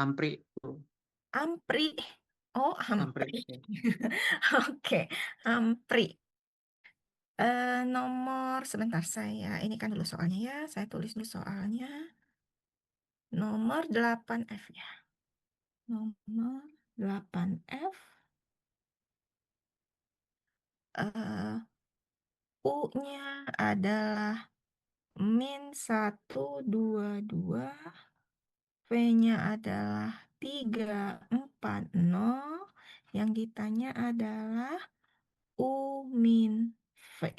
Ampri. Ampri. Oh, Ampri. ampri. Oke, ampri. Nomor, sebentar saya, ini kan dulu soalnya ya, saya tulis dulu soalnya. Nomor 8F ya. Nomor 8F. eh, U-nya adalah -122. V-nya adalah 340. Yang ditanya adalah U min V.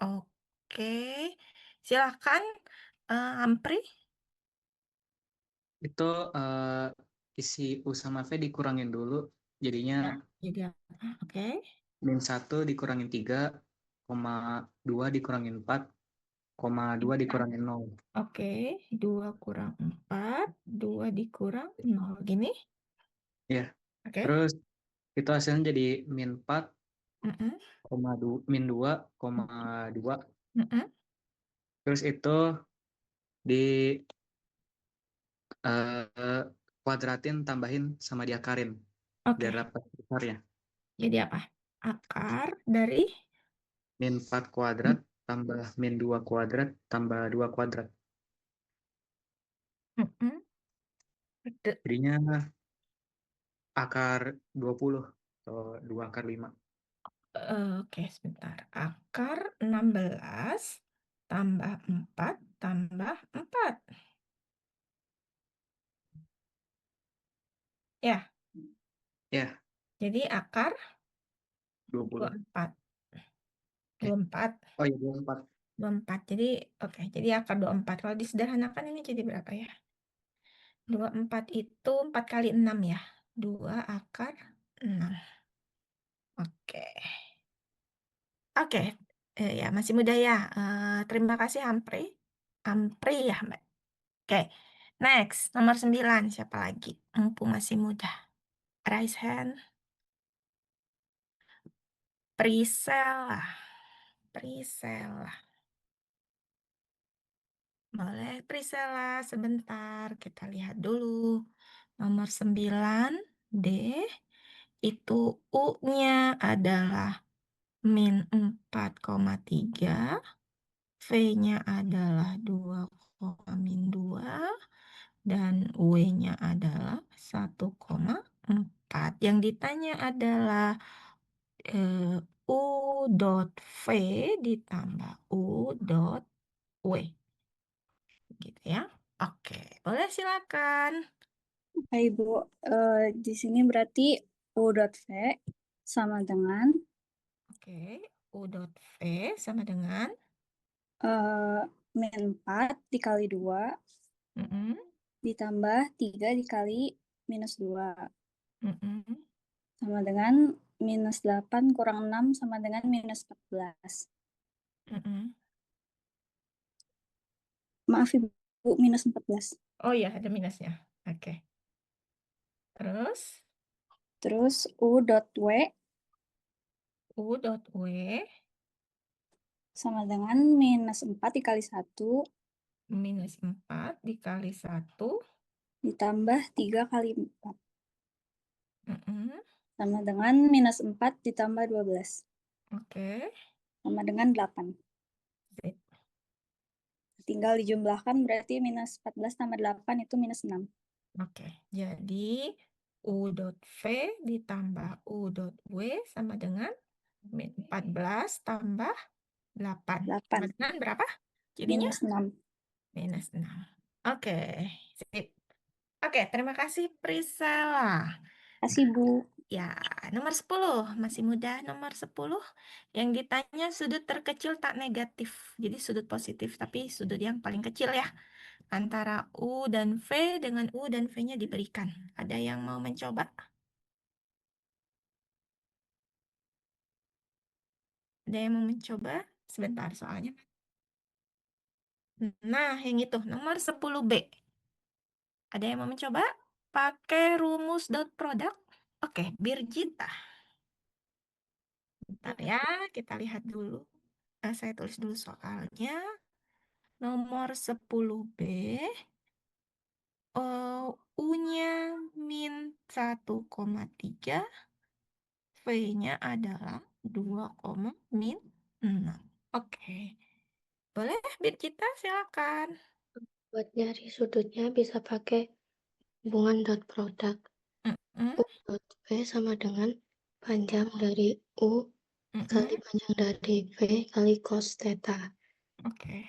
Oke, silakan Ampri. Itu isi U sama V dikurangin dulu. Jadinya Ya, jadi apa? Oke. -1 dikurangin 3, koma 2 dikurangin 4, koma 2 dikurangin 0. Oke, 2 kurang 4, 2 dikurang 0. Gini. Ya, Oke. terus itu hasilnya jadi -4, Mm-mm. -2, koma 2. Mm-mm. Terus itu di eh, kuadratin tambahin sama diakarin biar Oke, dapat besarnya. jadi apa? Akar dari -4 kuadrat tambah -2 kuadrat tambah 2 kuadrat. Mm-mm. De- Jadinya akar 20 atau 2 akar 5. Oke, sebentar. Akar 16 tambah 4 tambah 4. Ya, Ya, jadi akar 20. 24. Eh, 24. oh iya 24. 24. Jadi, oke. Jadi akar 24. Kalau disederhanakan ini jadi berapa ya? 24 itu 4 kali 6 ya. 2 akar 6. Oke. Oke. Ya, masih muda ya. Terima kasih Ampri. Ampri ya, Mbak. Oke. Next, nomor 9. Siapa lagi? Mumpung masih muda. Raise hand. Priscilla. Priscilla. Boleh Priscilla sebentar. Kita lihat dulu. Nomor 9. D. Itu U-nya adalah -4,3. V-nya adalah 2,-2. Dan W-nya adalah 1,4. Yang ditanya adalah U dot V ditambah U dot W. Gitu ya. Oke, boleh silakan. Hai Ibu, di sini berarti U dot V sama dengan Oke, U dot V sama dengan min 4 dikali 2 mm-mm, ditambah 3 dikali -2 mm-mm, sama dengan -8 kurang 6 sama dengan -14. mm-mm. Maaf Ibu, -14. Oh iya, ada minusnya. Oke. Terus Terus U dot W U dot W sama dengan -4 dikali 1 -4 dikali 1. ditambah 3 kali 4 Mm-mm. sama dengan -4 ditambah 12 Oke. sama dengan 8. Sip. Tinggal dijumlahkan berarti -14 tambah 8 itu -6. Oke, jadi U dot V ditambah U dot W sama dengan 14 tambah 8. 8 Sama dengan berapa? Jadinya -6. -6. Oke, sip. Oke, terima kasih Priscilla. Kasih Bu. Ya, nomor 10. Masih muda nomor 10. Yang ditanya sudut terkecil tak negatif. Jadi sudut positif, tapi sudut yang paling kecil ya. Antara U dan V dengan U dan V-nya diberikan. Ada yang mau mencoba? Ada yang mau mencoba? Sebentar soalnya. Nah, yang itu nomor 10B. Ada yang mau mencoba? Pakai rumus dot product. Oke, Birgita. Bentar ya, kita lihat dulu. Saya tulis dulu soalnya. Nomor 10B. U-nya min 1,3, V-nya adalah 2, min 6. Oke. Boleh, kita silakan. Buat nyari sudutnya bisa pakai hubungan dot product. Mm-mm, U dot V sama dengan panjang dari U kali mm-mm. panjang dari V kali cos theta. Oke.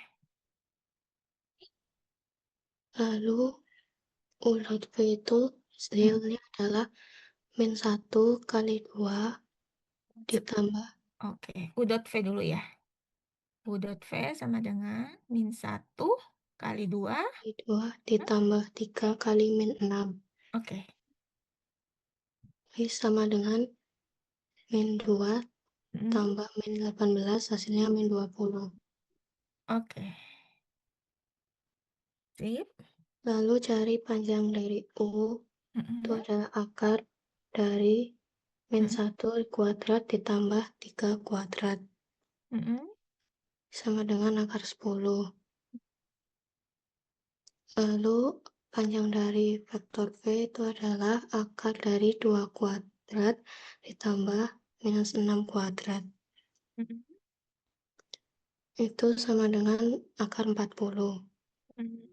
Lalu U dot V itu hasilnya adalah min 1 kali 2 ditambah Oke, U dot V dulu ya. U dot V sama dengan min 1 kali 2. kali 2 ditambah 3 kali min 6. Oke. Ini sama dengan min 2 Mm, tambah min 18 hasilnya min 20. Oke. Sip. Lalu cari panjang dari U itu Mm-mm, adalah akar dari min mm, 1 kuadrat ditambah 3 kuadrat mm-mm. sama dengan akar 10. Lalu panjang dari vektor V itu adalah akar dari 2 kuadrat ditambah minus 6 kuadrat. Mm-mm, Itu sama dengan akar 40. mm-mm.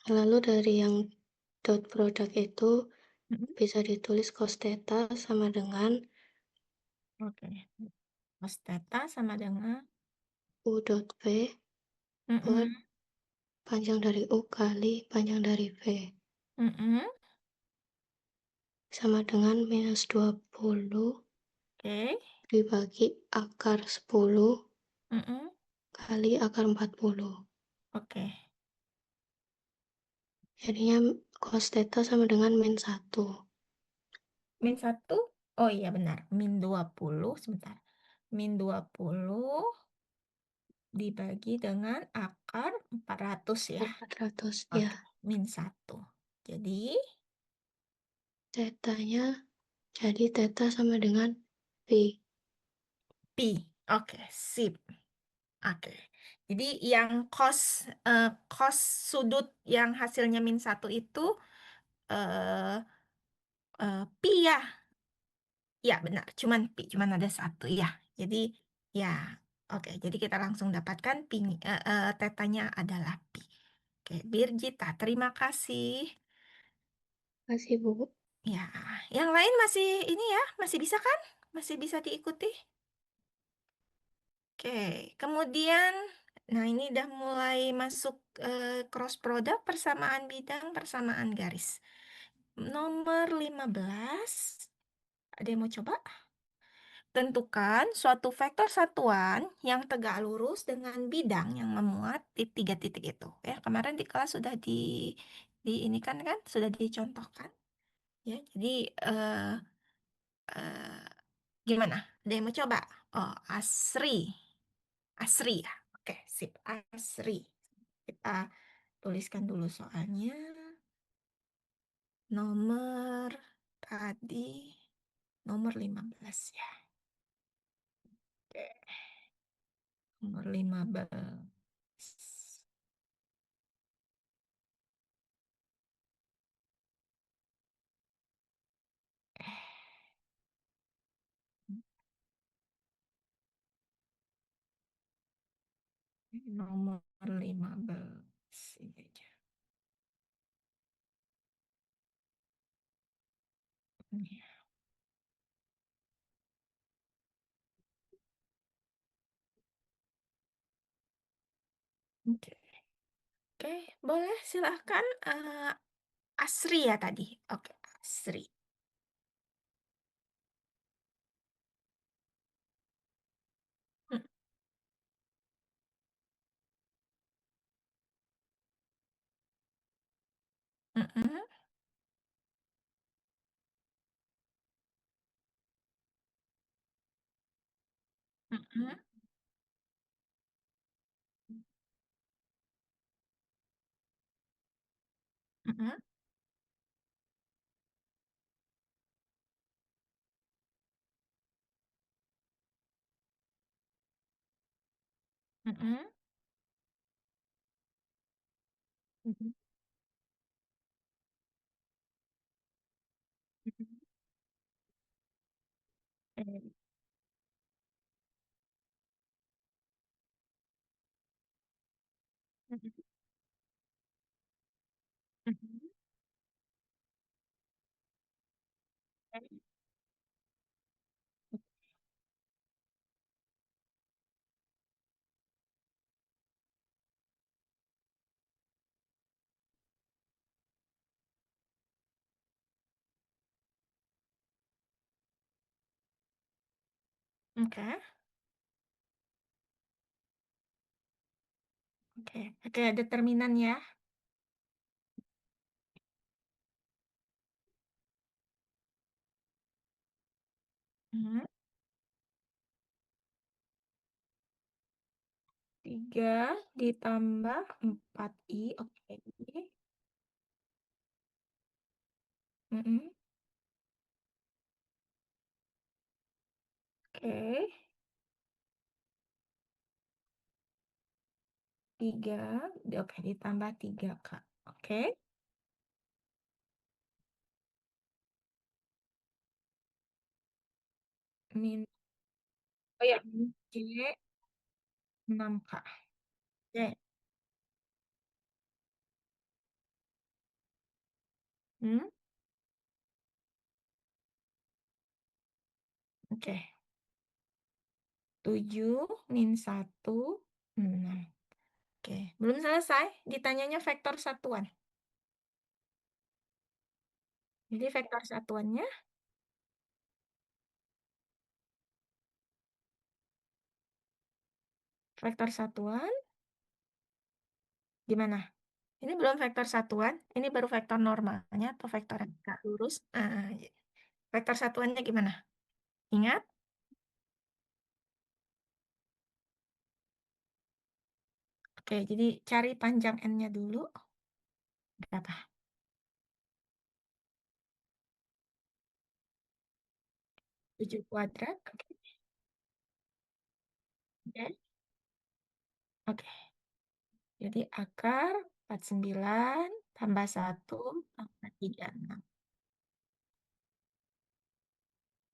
Lalu dari yang dot product itu Mm-mm. bisa ditulis cos theta sama dengan Oke. Cos theta sama dengan U dot V per mm-mm, panjang dari U kali panjang dari V. mm-mm. Sama dengan minus 20 Oke. dibagi akar 10 Mm-mm. kali akar 40. Oke. Jadinya cos theta sama dengan min 1. Min 1. Oh iya benar. Min 20. Sebentar. Min 20 dibagi dengan akar 400 ya. 400 ya. Oke. Min 1. Jadi Tetanya jadi theta sama dengan P. pi. Oke. Sip. Oke. Jadi yang cos sudut yang hasilnya min 1 itu eh pi ya. Ya, benar. Cuman ada satu ya. Jadi ya, oke. Jadi kita langsung dapatkan pi, tetanya adalah pi. Oke, Birgita, terima kasih. Kasih Bu. Ya, yang lain masih ini ya, masih bisa kan? Masih bisa diikuti. Oke, kemudian, nah ini udah mulai masuk cross product, persamaan bidang, persamaan garis. Nomor 15, ada yang mau coba? Tentukan suatu vektor satuan yang tegak lurus dengan bidang yang memuat di tiga titik itu. Ya, kemarin di kelas sudah di ini kan sudah dicontohkan. Ya, jadi eh, gimana? Ada yang mau coba? Oh, Asri, Asri ya. Oke, sip, Asri. Kita tuliskan dulu soalnya. Nomor tadi nomor 15 ya. Oke, nomor 15. Nomor 15 ini aja. Ini. Oke. Oke, boleh silahkan Asri ya tadi. Oke, Asri. Mm, mm-mm, mm-mm, mm-mm, mm-mm. Mhm. Mhm. Oke. Mhm. Mhm. Oke. Oke. Oke, determinan ya. Mhm. 3 ditambah 4i. Oke. Mhm. Oke. 3. Oke, ditambah 3, Kak. Oke. Min, oh ya, min C 6, Kak. Oke. Hmm? Oke. 7 min 1, 6. Oke. Belum selesai. Ditanyanya vektor satuan. Jadi vektor satuannya, vektor satuan gimana? Ini belum vektor satuan, ini baru vektor normalnya atau vektor yang tegak lurus. Vektor satuannya gimana? Ingat? Oke, jadi cari panjang n-nya dulu. Berapa? 7 kuadrat. Oke. Oke. Oke. Jadi akar 49 tambah 1 tambah 36.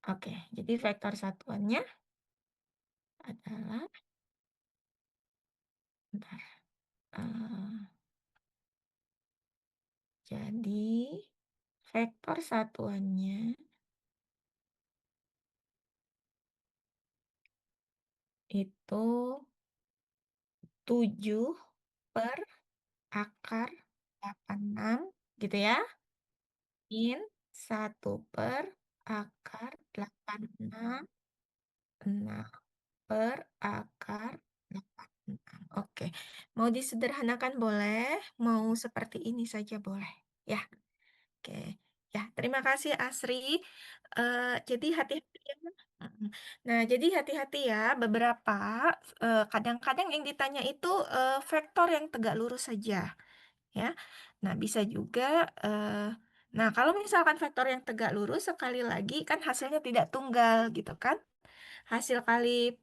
Oke, jadi vektor satuannya adalah, bentar, jadi vektor satuannya itu 7 per akar 86 gitu ya. Min 1 per akar 86, 6 per akar 86. Oke, mau disederhanakan boleh, mau seperti ini saja boleh. Ya, oke. Ya, terima kasih Asri. Jadi hati-hati ya. Mm-mm. Nah, jadi hati-hati ya. Beberapa kadang-kadang yang ditanya itu vektor yang tegak lurus saja, ya. Nah, bisa juga. Nah, kalau misalkan vektor yang tegak lurus sekali lagi kan hasilnya tidak tunggal gitu kan? Hasil kali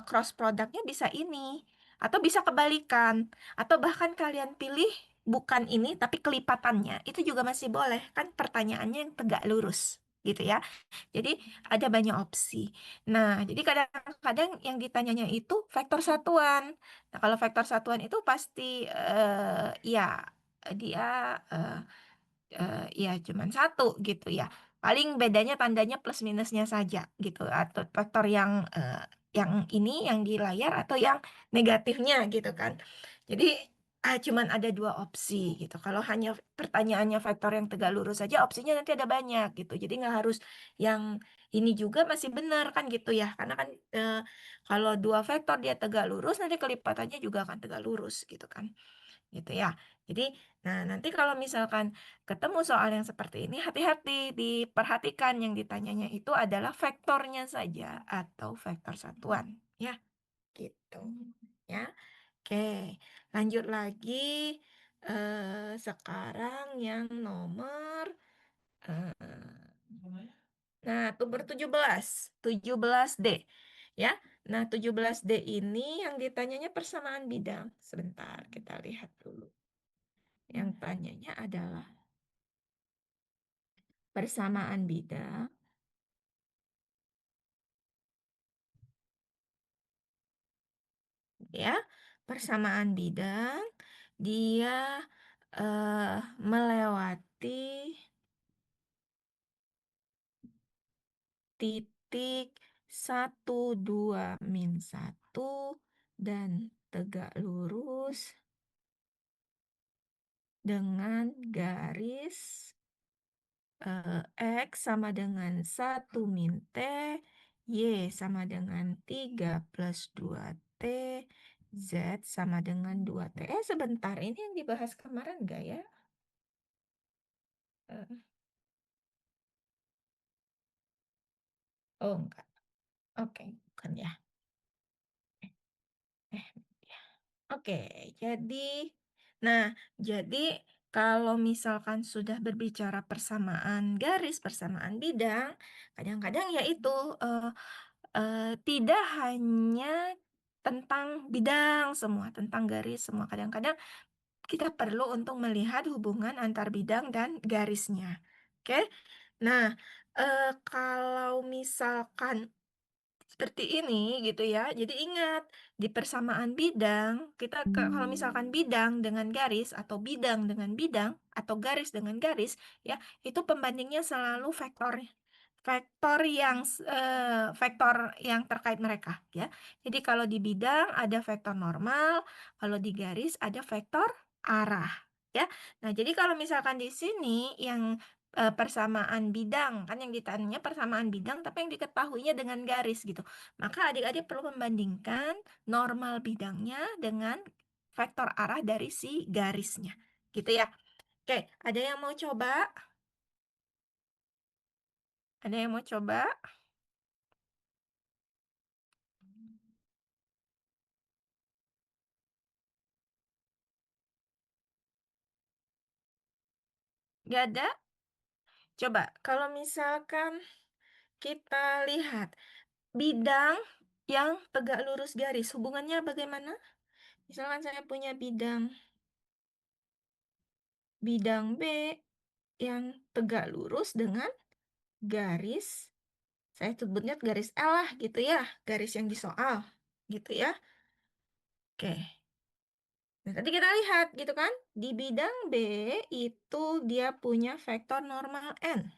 cross produknya bisa ini, atau bisa kebalikan, atau bahkan kalian pilih bukan ini tapi kelipatannya, itu juga masih boleh kan, pertanyaannya yang tegak lurus gitu ya. Jadi ada banyak opsi. Nah, jadi kadang-kadang yang ditanyanya itu vektor satuan. Nah, kalau vektor satuan itu pasti ya dia eh, ya cuman satu gitu ya. Paling bedanya tandanya plus minusnya saja gitu, atau faktor yang ini yang di layar atau yang negatifnya gitu kan. Jadi cuman ada dua opsi gitu. Kalau hanya pertanyaannya vektor yang tegak lurus saja, opsinya nanti ada banyak gitu. Jadi nggak harus yang ini juga masih benar kan gitu ya. Karena kan kalau dua vektor dia tegak lurus, nanti kelipatannya juga akan tegak lurus gitu kan, gitu ya. Jadi, nah nanti kalau misalkan ketemu soal yang seperti ini, hati-hati, diperhatikan yang ditanyanya itu adalah vektornya saja atau vektor satuan, ya, gitu, ya. Oke, lanjut lagi. Sekarang yang nomor, nah, nomor 17D, ya. Nah, 17D ini yang ditanyanya persamaan bidang. Sebentar, kita lihat dulu. Yang tanyanya adalah persamaan bidang ya, persamaan bidang dia melewati titik 1, 2, min 1 dan tegak lurus dengan garis X sama dengan 1 min T, Y sama dengan 3 plus 2T, Z sama dengan 2T. Sebentar, ini yang dibahas kemarin enggak ya? Oh, enggak. Oke, bukan ya. Ya. Oke, jadi kalau misalkan sudah berbicara persamaan garis, persamaan bidang, kadang-kadang yaitu tidak hanya tentang bidang semua, tentang garis semua. Kadang-kadang kita perlu untuk melihat hubungan antar bidang dan garisnya. Oke? Nah, kalau misalkan seperti ini gitu ya. Jadi ingat, di persamaan bidang, kalau misalkan bidang dengan garis atau bidang dengan bidang atau garis dengan garis ya, itu pembandingnya selalu vektor yang terkait mereka ya. Jadi kalau di bidang ada vektor normal, kalau di garis ada vektor arah ya. Nah, jadi kalau misalkan di sini yang persamaan bidang, kan yang ditanya persamaan bidang tapi yang diketahuinya dengan garis gitu. Maka adik-adik perlu membandingkan normal bidangnya dengan vektor arah dari si garisnya. Gitu ya. Oke, ada yang mau coba? Ada yang mau coba? Gak ada? Coba, kalau misalkan kita lihat bidang yang tegak lurus garis, hubungannya bagaimana? Misalkan saya punya bidang B yang tegak lurus dengan garis, saya sebutnya garis L lah gitu ya, garis yang di soal gitu ya. Oke. Nah, tadi kita lihat gitu kan, di bidang B itu dia punya vektor normal N.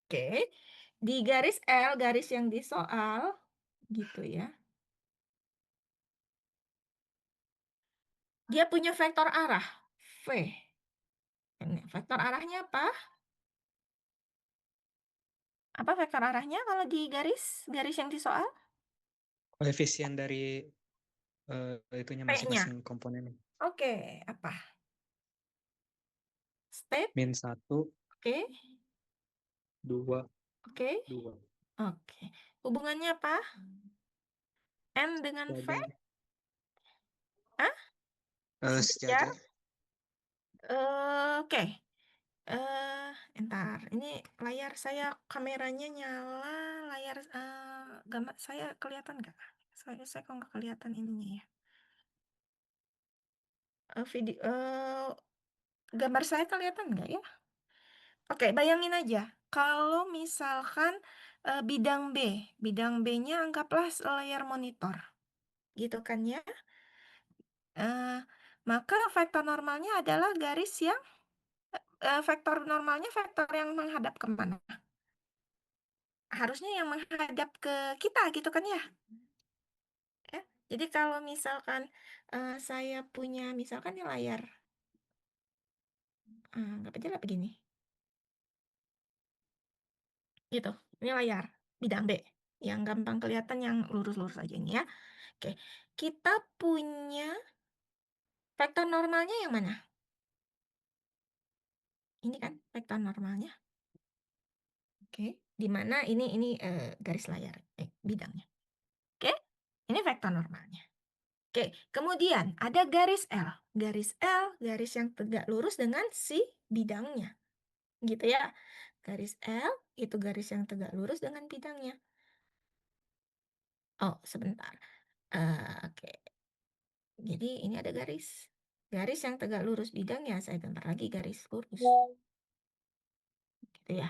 Oke, di garis L, garis yang di soal gitu ya. Dia punya vektor arah, V. Ini vektor arahnya apa? Apa vektor arahnya kalau di garis yang di soal? Koefisien dari itunya P-nya. masing-masing komponen. Oke, apa? Step, Min 1, oke, 2, oke, 2. oke. Hubungannya apa? N dengan V? Sejajar. Hah? Sejajar. Oke. Entar, ini layar saya kameranya nyala, layar gambar saya kelihatan nggak? Saya kok nggak kelihatan ininya ya. Gambar saya kelihatan nggak ya? Oke, bayangin aja. Kalau misalkan bidang B-nya anggaplah layar monitor, gitu kan ya? Maka vektor normalnya adalah garis yang vektor yang menghadap kemana? Harusnya yang menghadap ke kita gitu kan ya? Ya. Jadi kalau misalkan saya punya misalkan di layar, nggak aja lah begini, gitu. Ini layar bidang B, yang gampang kelihatan yang lurus-lurus aja ini ya. Oke, kita punya vektor normalnya yang mana? Ini kan vektor normalnya. Oke, di mana ini garis layar, bidangnya. Oke, ini vektor normalnya. Oke, kemudian ada garis L. Garis L, garis yang tegak lurus dengan si bidangnya. Gitu ya. Garis L itu garis yang tegak lurus dengan bidangnya. Oh, sebentar. Oke. Jadi ini ada garis. Garis yang tegak lurus bidang ya saya gambar lagi garis lurus. Gitu ya.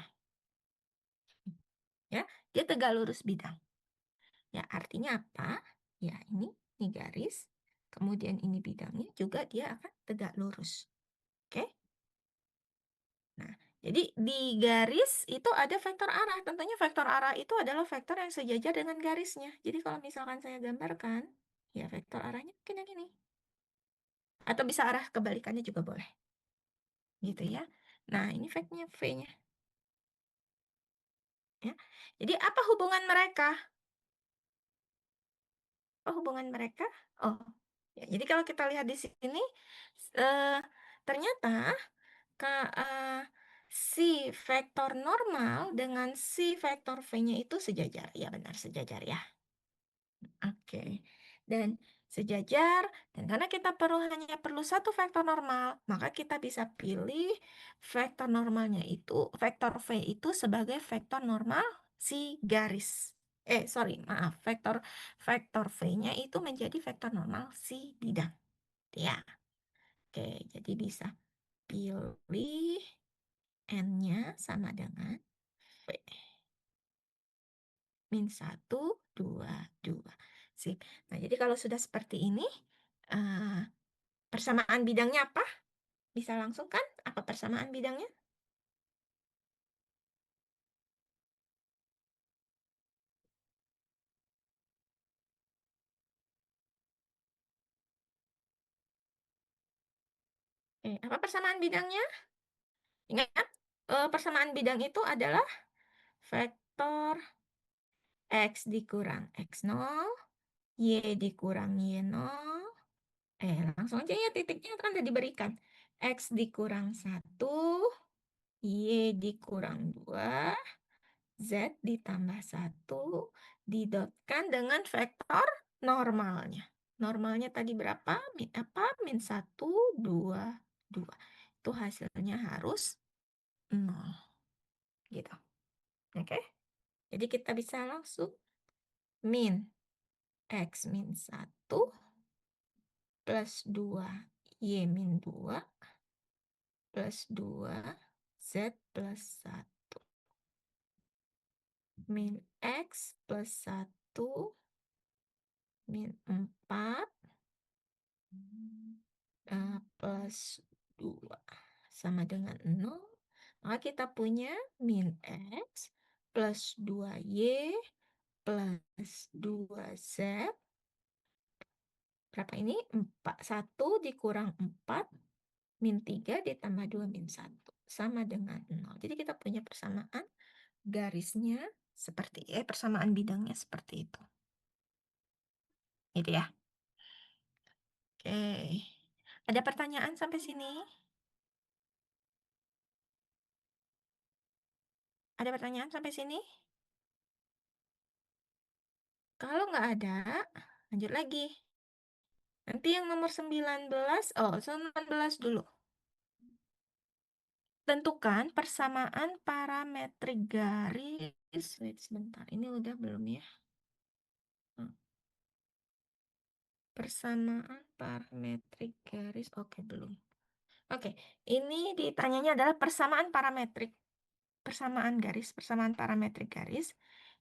Ya, dia tegak lurus bidang. Ya, artinya apa? Ya, ini garis. Kemudian ini bidangnya juga dia akan tegak lurus. Oke? Nah, jadi di garis itu ada vektor arah. Tentunya vektor arah itu adalah vektor yang sejajar dengan garisnya. Jadi kalau misalkan saya gambarkan, ya vektor arahnya mungkin yang ini. Atau bisa arah kebalikannya juga boleh. Gitu ya. Nah, ini V-nya. Ya. Jadi apa hubungan mereka? Apa hubungan mereka? Oh, ya, jadi kalau kita lihat di sini, ternyata si vektor normal dengan si vektor V-nya itu sejajar. Ya benar, sejajar ya. Oke. Dan sejajar, dan karena kita hanya perlu satu vektor normal, maka kita bisa pilih vektor normalnya itu, vektor V itu sebagai vektor normal si garis. Maaf, vektor V-nya itu menjadi vektor normal si bidang. Ya. Oke, jadi bisa pilih N-nya sama dengan V. Min 1, 2, 2. Sip. Nah, jadi kalau sudah seperti ini, persamaan bidangnya apa? Bisa langsung kan? Apa persamaan bidangnya? Apa persamaan bidangnya? Ingat, persamaan bidang itu adalah vektor X dikurang X0, Y dikurang Y0. Langsung aja ya, titiknya kan udah diberikan. X dikurang 1, Y dikurang 2, Z ditambah 1, didotkan dengan vektor normalnya. Normalnya tadi berapa? Min 1, 2, 2. Itu hasilnya harus 0. Gitu. Oke? Jadi kita bisa langsung min X min 1 plus 2 Y min 2 plus 2 Z plus 1. Min X plus 1 min 4 plus 2 sama dengan 0. Maka kita punya min X plus 2Y plus 2Z. Berapa ini? 1 dikurang 4 min 3 ditambah 2 min 1. Sama dengan 0. Jadi kita punya persamaan garisnya persamaan bidangnya seperti itu. Gitu ya. Oke. Ada pertanyaan sampai sini? Ada pertanyaan sampai sini? Kalau nggak ada, lanjut lagi. Nanti yang nomor 19, 19 dulu. Tentukan persamaan parametrik garis. Wait sebentar, ini udah belum ya? Persamaan parametrik garis, oke belum. Oke, ini ditanyanya adalah persamaan parametrik. Persamaan parametrik garis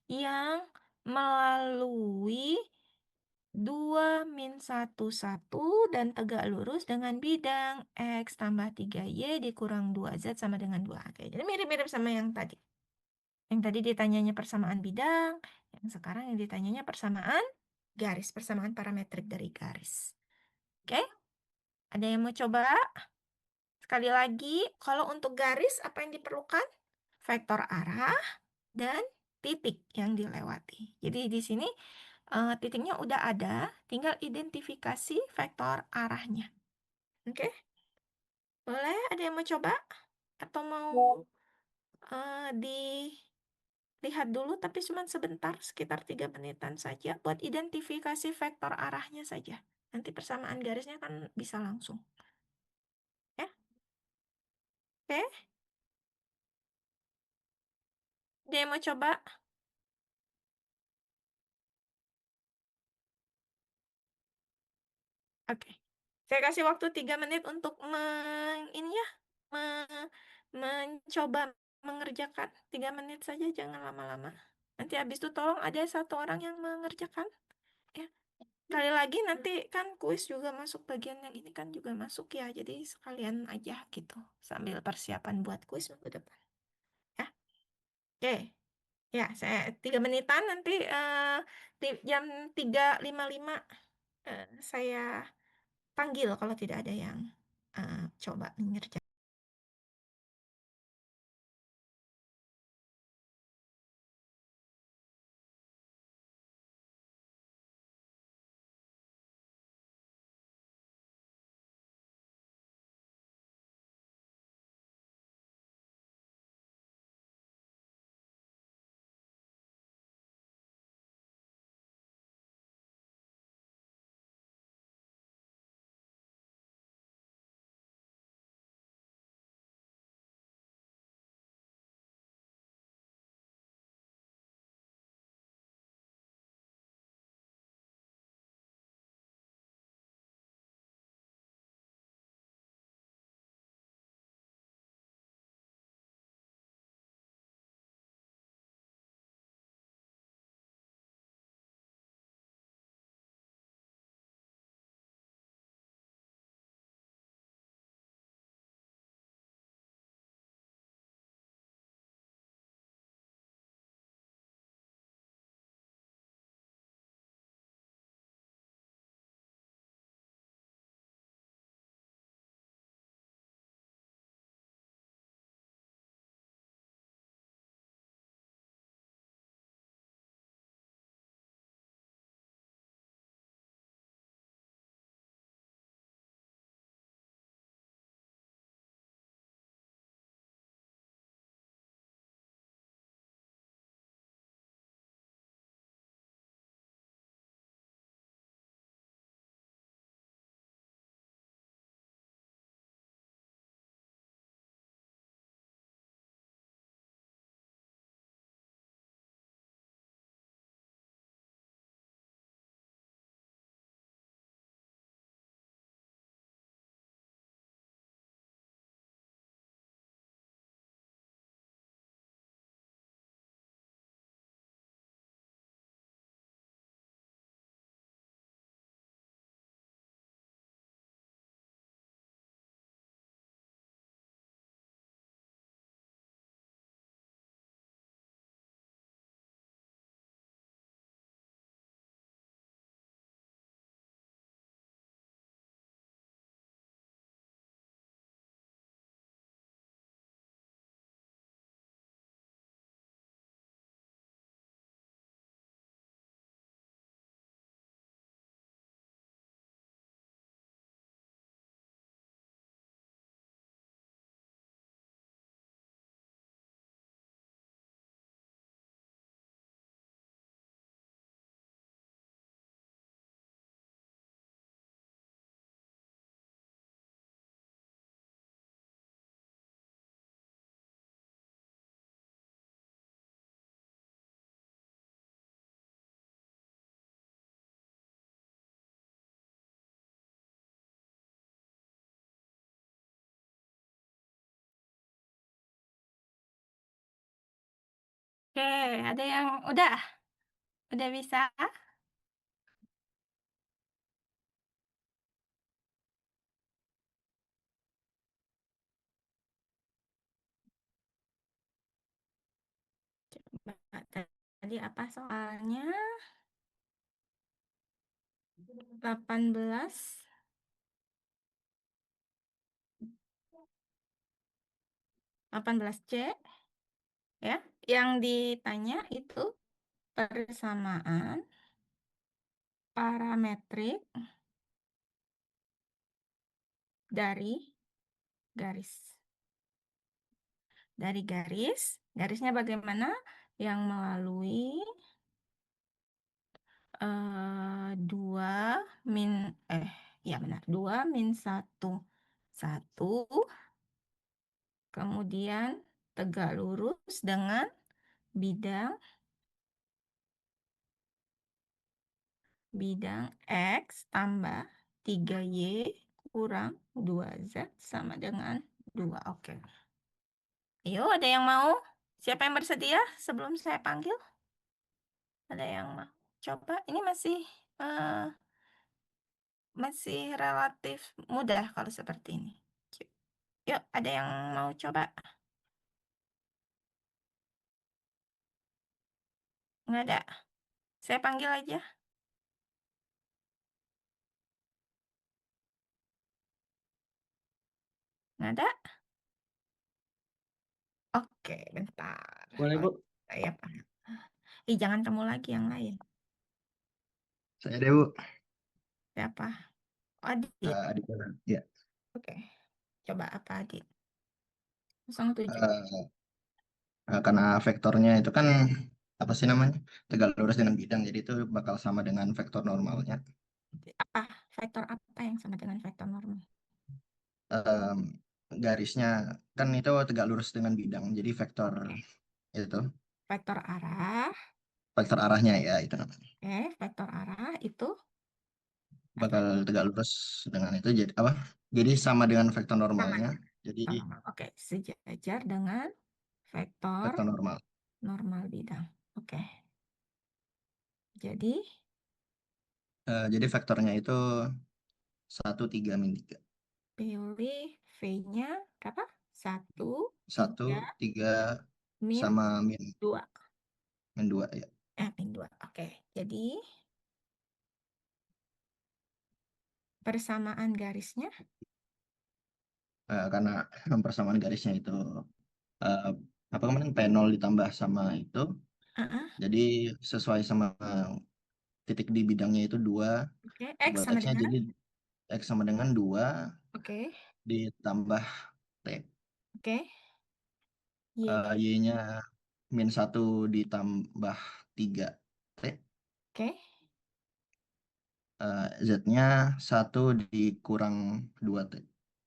yang melalui 2 min 1, 1 dan tegak lurus dengan bidang X tambah 3Y dikurang 2Z sama dengan 2. Oke, jadi mirip-mirip sama yang tadi. Yang tadi ditanyanya persamaan bidang, yang sekarang yang ditanyanya persamaan garis, persamaan parametrik dari garis. Oke, ada yang mau coba? Sekali lagi, kalau untuk garis apa yang diperlukan? Vektor arah dan titik yang dilewati. Jadi di sini titiknya udah ada, tinggal identifikasi vektor arahnya. Oke? Boleh ada yang mau coba? Atau mau dilihat dulu, tapi cuma sebentar, sekitar 3 menitan saja, buat identifikasi vektor arahnya saja. Nanti persamaan garisnya kan bisa langsung. Ya? Oke? Ada yang mau coba? Oke. Saya kasih waktu 3 menit untuk ini ya, mencoba mengerjakan. 3 menit saja, jangan lama-lama. Nanti habis itu tolong ada satu orang yang mengerjakan. Ya. Sekali lagi nanti kan kuis juga masuk, bagian yang ini kan juga masuk ya. Jadi sekalian aja gitu. Sambil persiapan buat kuis minggu depan. Ya. Oke. Ya, saya 3 menitan nanti jam 3.55 saya panggil kalau tidak ada yang coba mengerjakan. Oke, ada yang udah bisa? Coba tadi apa soalnya? 18 18C ya. Yang ditanya itu persamaan parametrik dari garis. Dari garisnya bagaimana? Yang melalui 2 min ya benar, 2 min 1 1, kemudian tegak lurus dengan bidang X tambah 3Y kurang 2Z sama dengan 2. Oke. Ayo, ada yang mau? Siapa yang bersedia sebelum saya panggil? Ada yang mau? Coba, ini masih relatif mudah kalau seperti ini. Yuk, ada yang mau coba? Nggak ada. Saya panggil aja. Nggak ada? Oke, bentar. Boleh, Bu? Saya panggil. Jangan kamu lagi, yang lain. Saya deh, Bu. Siapa? Oh, Adit. Adit Jalan. Ya. Oke. Coba apa, Adit? 07. Karena vektornya itu kan apa sih namanya? Tegak lurus dengan bidang, jadi itu bakal sama dengan vektor normalnya. Apa? Vektor apa yang sama dengan vektor normal? Em, Garisnya kan itu tegak lurus dengan bidang, jadi vektor itu Vektor arah. vektor arahnya ya itu namanya. Oke, vektor arah itu apa? Bakal tegak lurus dengan itu, jadi apa? Jadi sama dengan vektor Sama normalnya. dengan Jadi vektor normal. Oke, sejajar dengan vektor vektor normal. normal bidang. Oke. Jadi, Jadi vektornya itu 1, 3, min 3. pilih V-nya berapa? 1, 1, 3, 3 min sama min 2. 2 ya. Min 2. Oke, jadi persamaan garisnya. Karena persamaan garisnya itu eh, apa kemarin P0 ditambah sama itu, Uh-uh. jadi sesuai sama titik di bidangnya itu 2. Oke, X Buat sama X-nya dengan. jadi X sama dengan 2 Oke, ditambah T. oke. Y-nya. Y-nya min 1 ditambah 3 T. Oke. Z-nya 1 dikurang 2 T.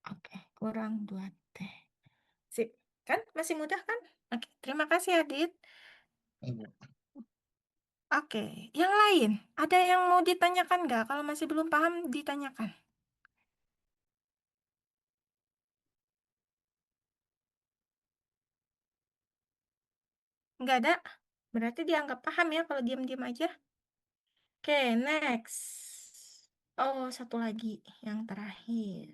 Oke, kurang 2T. Sip. Kan masih mudah kan? Oke, terima kasih Adit. Oke, yang lain. Ada yang mau ditanyakan nggak? Kalau masih belum paham, ditanyakan. Nggak ada? Berarti dianggap paham ya kalau diam-diam aja. Oke, next. Oh, satu lagi. Yang terakhir.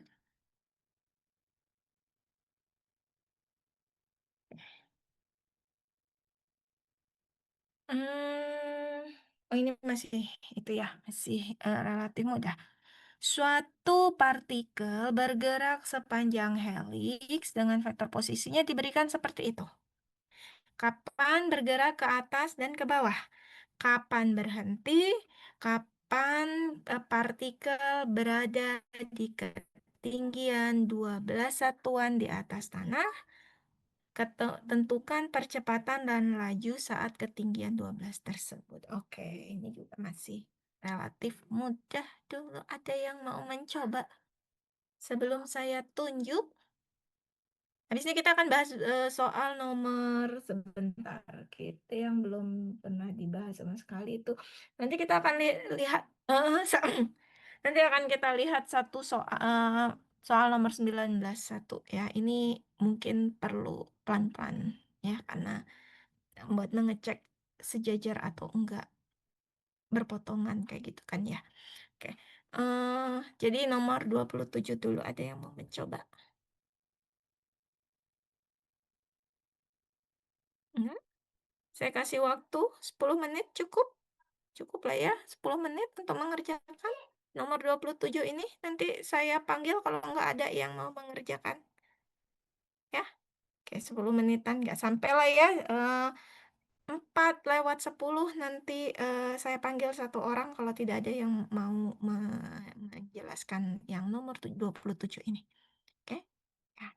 Oh ini masih itu ya, masih relatif mudah. Suatu partikel bergerak sepanjang heliks dengan vektor posisinya diberikan seperti itu. Kapan bergerak ke atas dan ke bawah? Kapan berhenti? Kapan partikel berada di ketinggian 12 satuan di atas tanah? Tentukan percepatan dan laju saat ketinggian 12 tersebut. Oke, ini juga masih relatif mudah. Dulu ada yang mau mencoba sebelum saya tunjuk. Habis ini kita akan bahas soal nomor sebentar. Kita yang belum pernah dibahas sama sekali itu. Nanti kita akan lihat nanti akan kita lihat satu soal nomor 19 satu ya. Ini mungkin perlu pelan-pelan ya karena buat mengecek sejajar atau enggak berpotongan kayak gitu kan ya. Oke. Jadi nomor 27 dulu ada yang mau mencoba. Hmm? Saya kasih waktu 10 menit cukup. Cukup lah ya, 10 menit untuk mengerjakan nomor 27 ini. Nanti saya panggil kalau nggak ada yang mau mengerjakan. Ya, oke 10 menitan nggak sampai lah ya. 4:10 nanti saya panggil satu orang kalau tidak ada yang mau menjelaskan yang nomor 27 ini. Oke? Ya.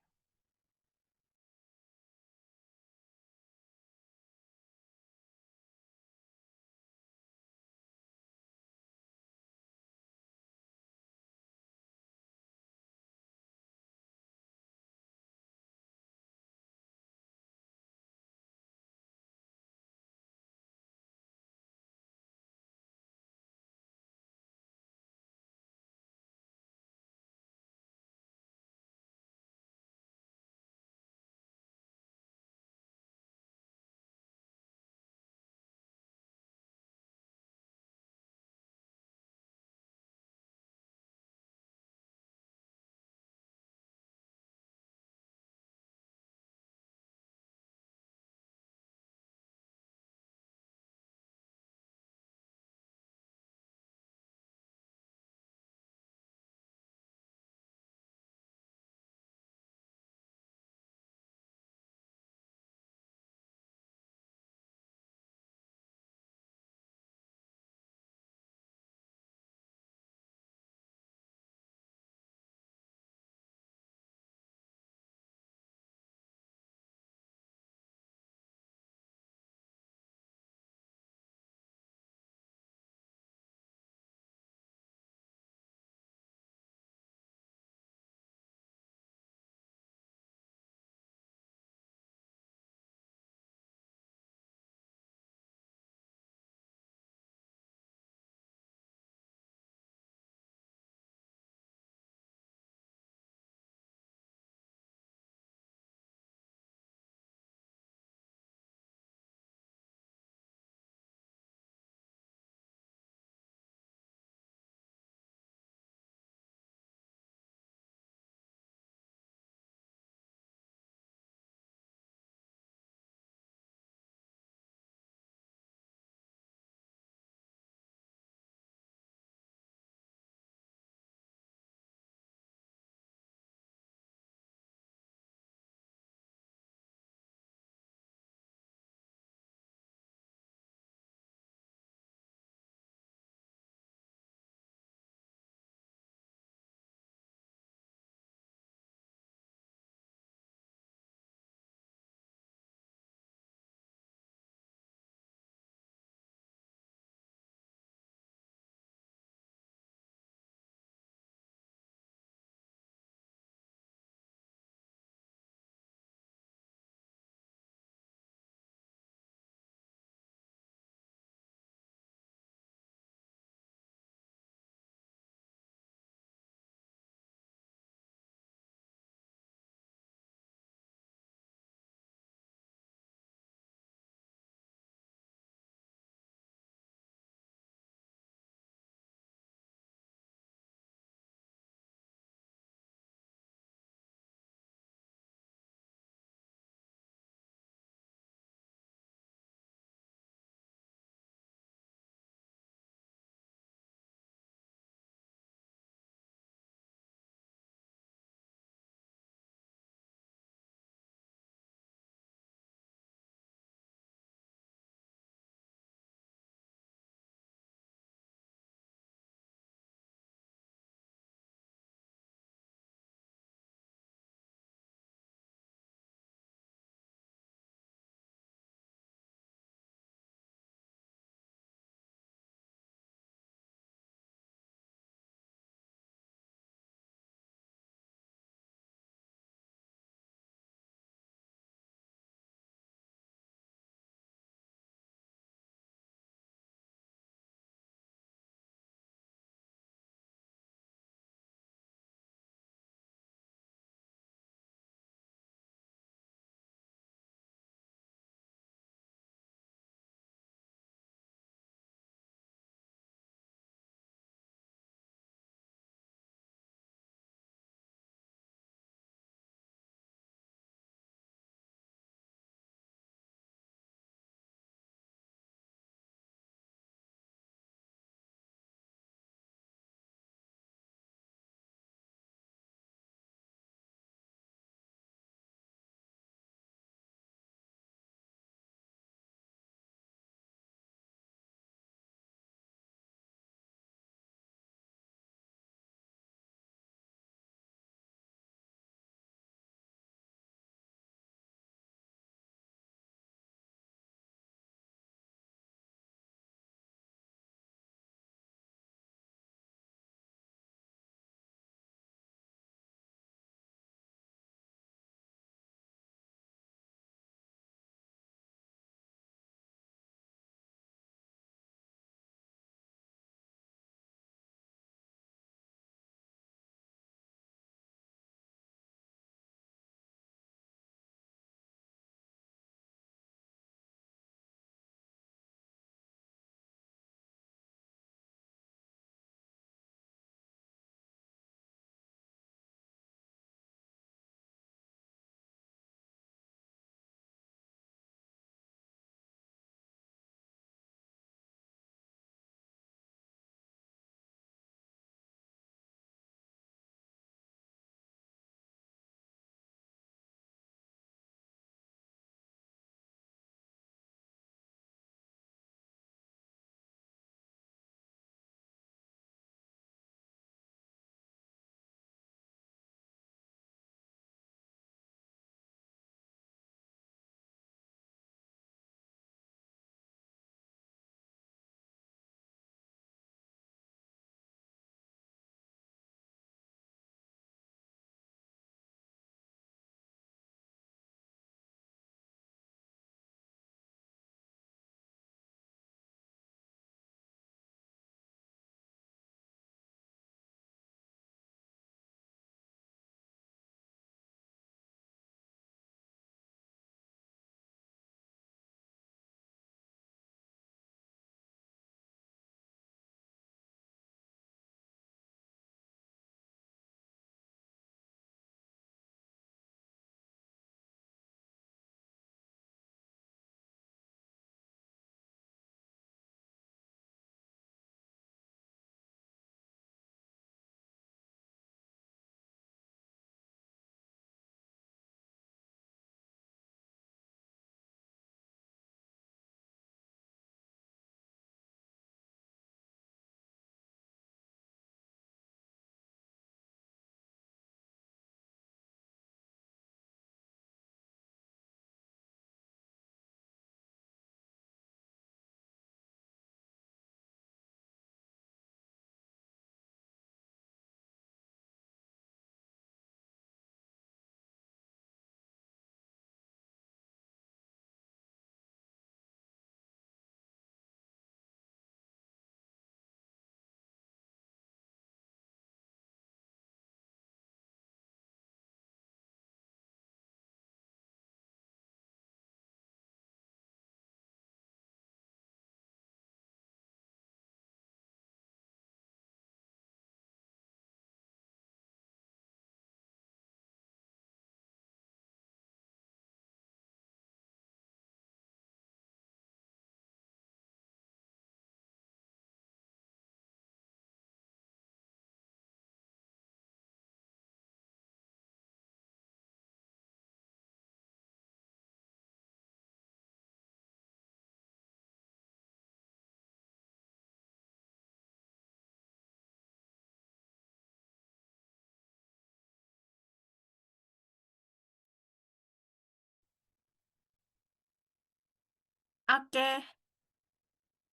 Oke.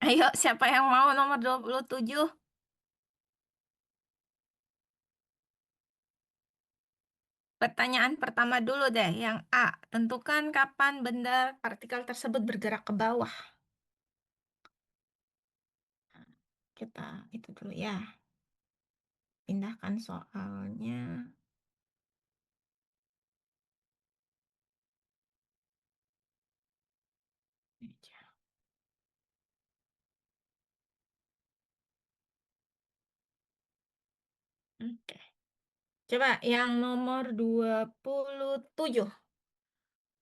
Ayo, siapa yang mau nomor 27? Pertanyaan pertama dulu deh, yang A. Tentukan kapan benda partikel tersebut bergerak ke bawah. Kita itu dulu ya. Pindahkan soalnya. Meja. Oke. Coba yang nomor 27.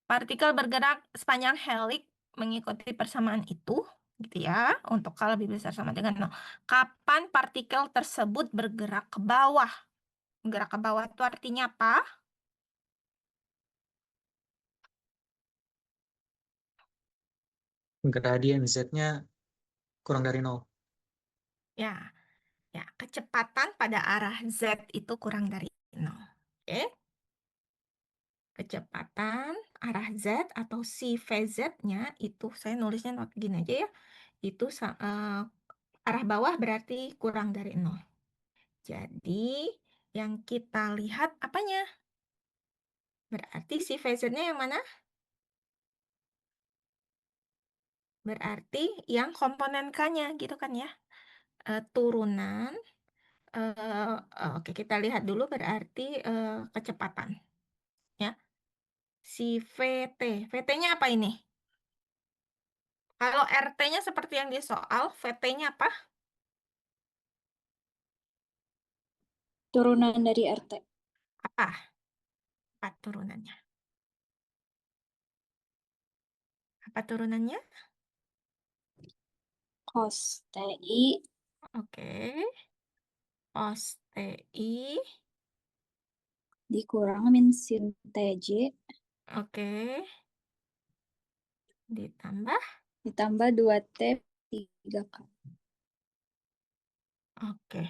Partikel bergerak sepanjang heliks mengikuti persamaan itu, gitu ya, untuk K lebih besar sama dengan 0. Kapan partikel tersebut bergerak ke bawah? Bergerak ke bawah itu artinya apa? Gradien Z-nya kurang dari 0. Ya, ya, kecepatan pada arah Z itu kurang dari 0. Oke? Kecepatan arah Z atau si VZ-nya itu, saya nulisnya gini aja ya, itu arah bawah berarti kurang dari 0. Jadi, yang kita lihat apanya? Berarti si VZ-nya yang mana? Berarti yang komponen K-nya gitu kan ya. Turunan. Oke, kita lihat dulu berarti kecepatan. Ya. Si VT. VT-nya apa ini? Kalau RT-nya seperti yang di soal, VT-nya apa? Turunan dari RT. Apa? Apa turunannya? Apa turunannya? Cos TI Oke. Cos TI. dikurang min sin TJ Oke. Ditambah. ditambah 2T 3K. Oke.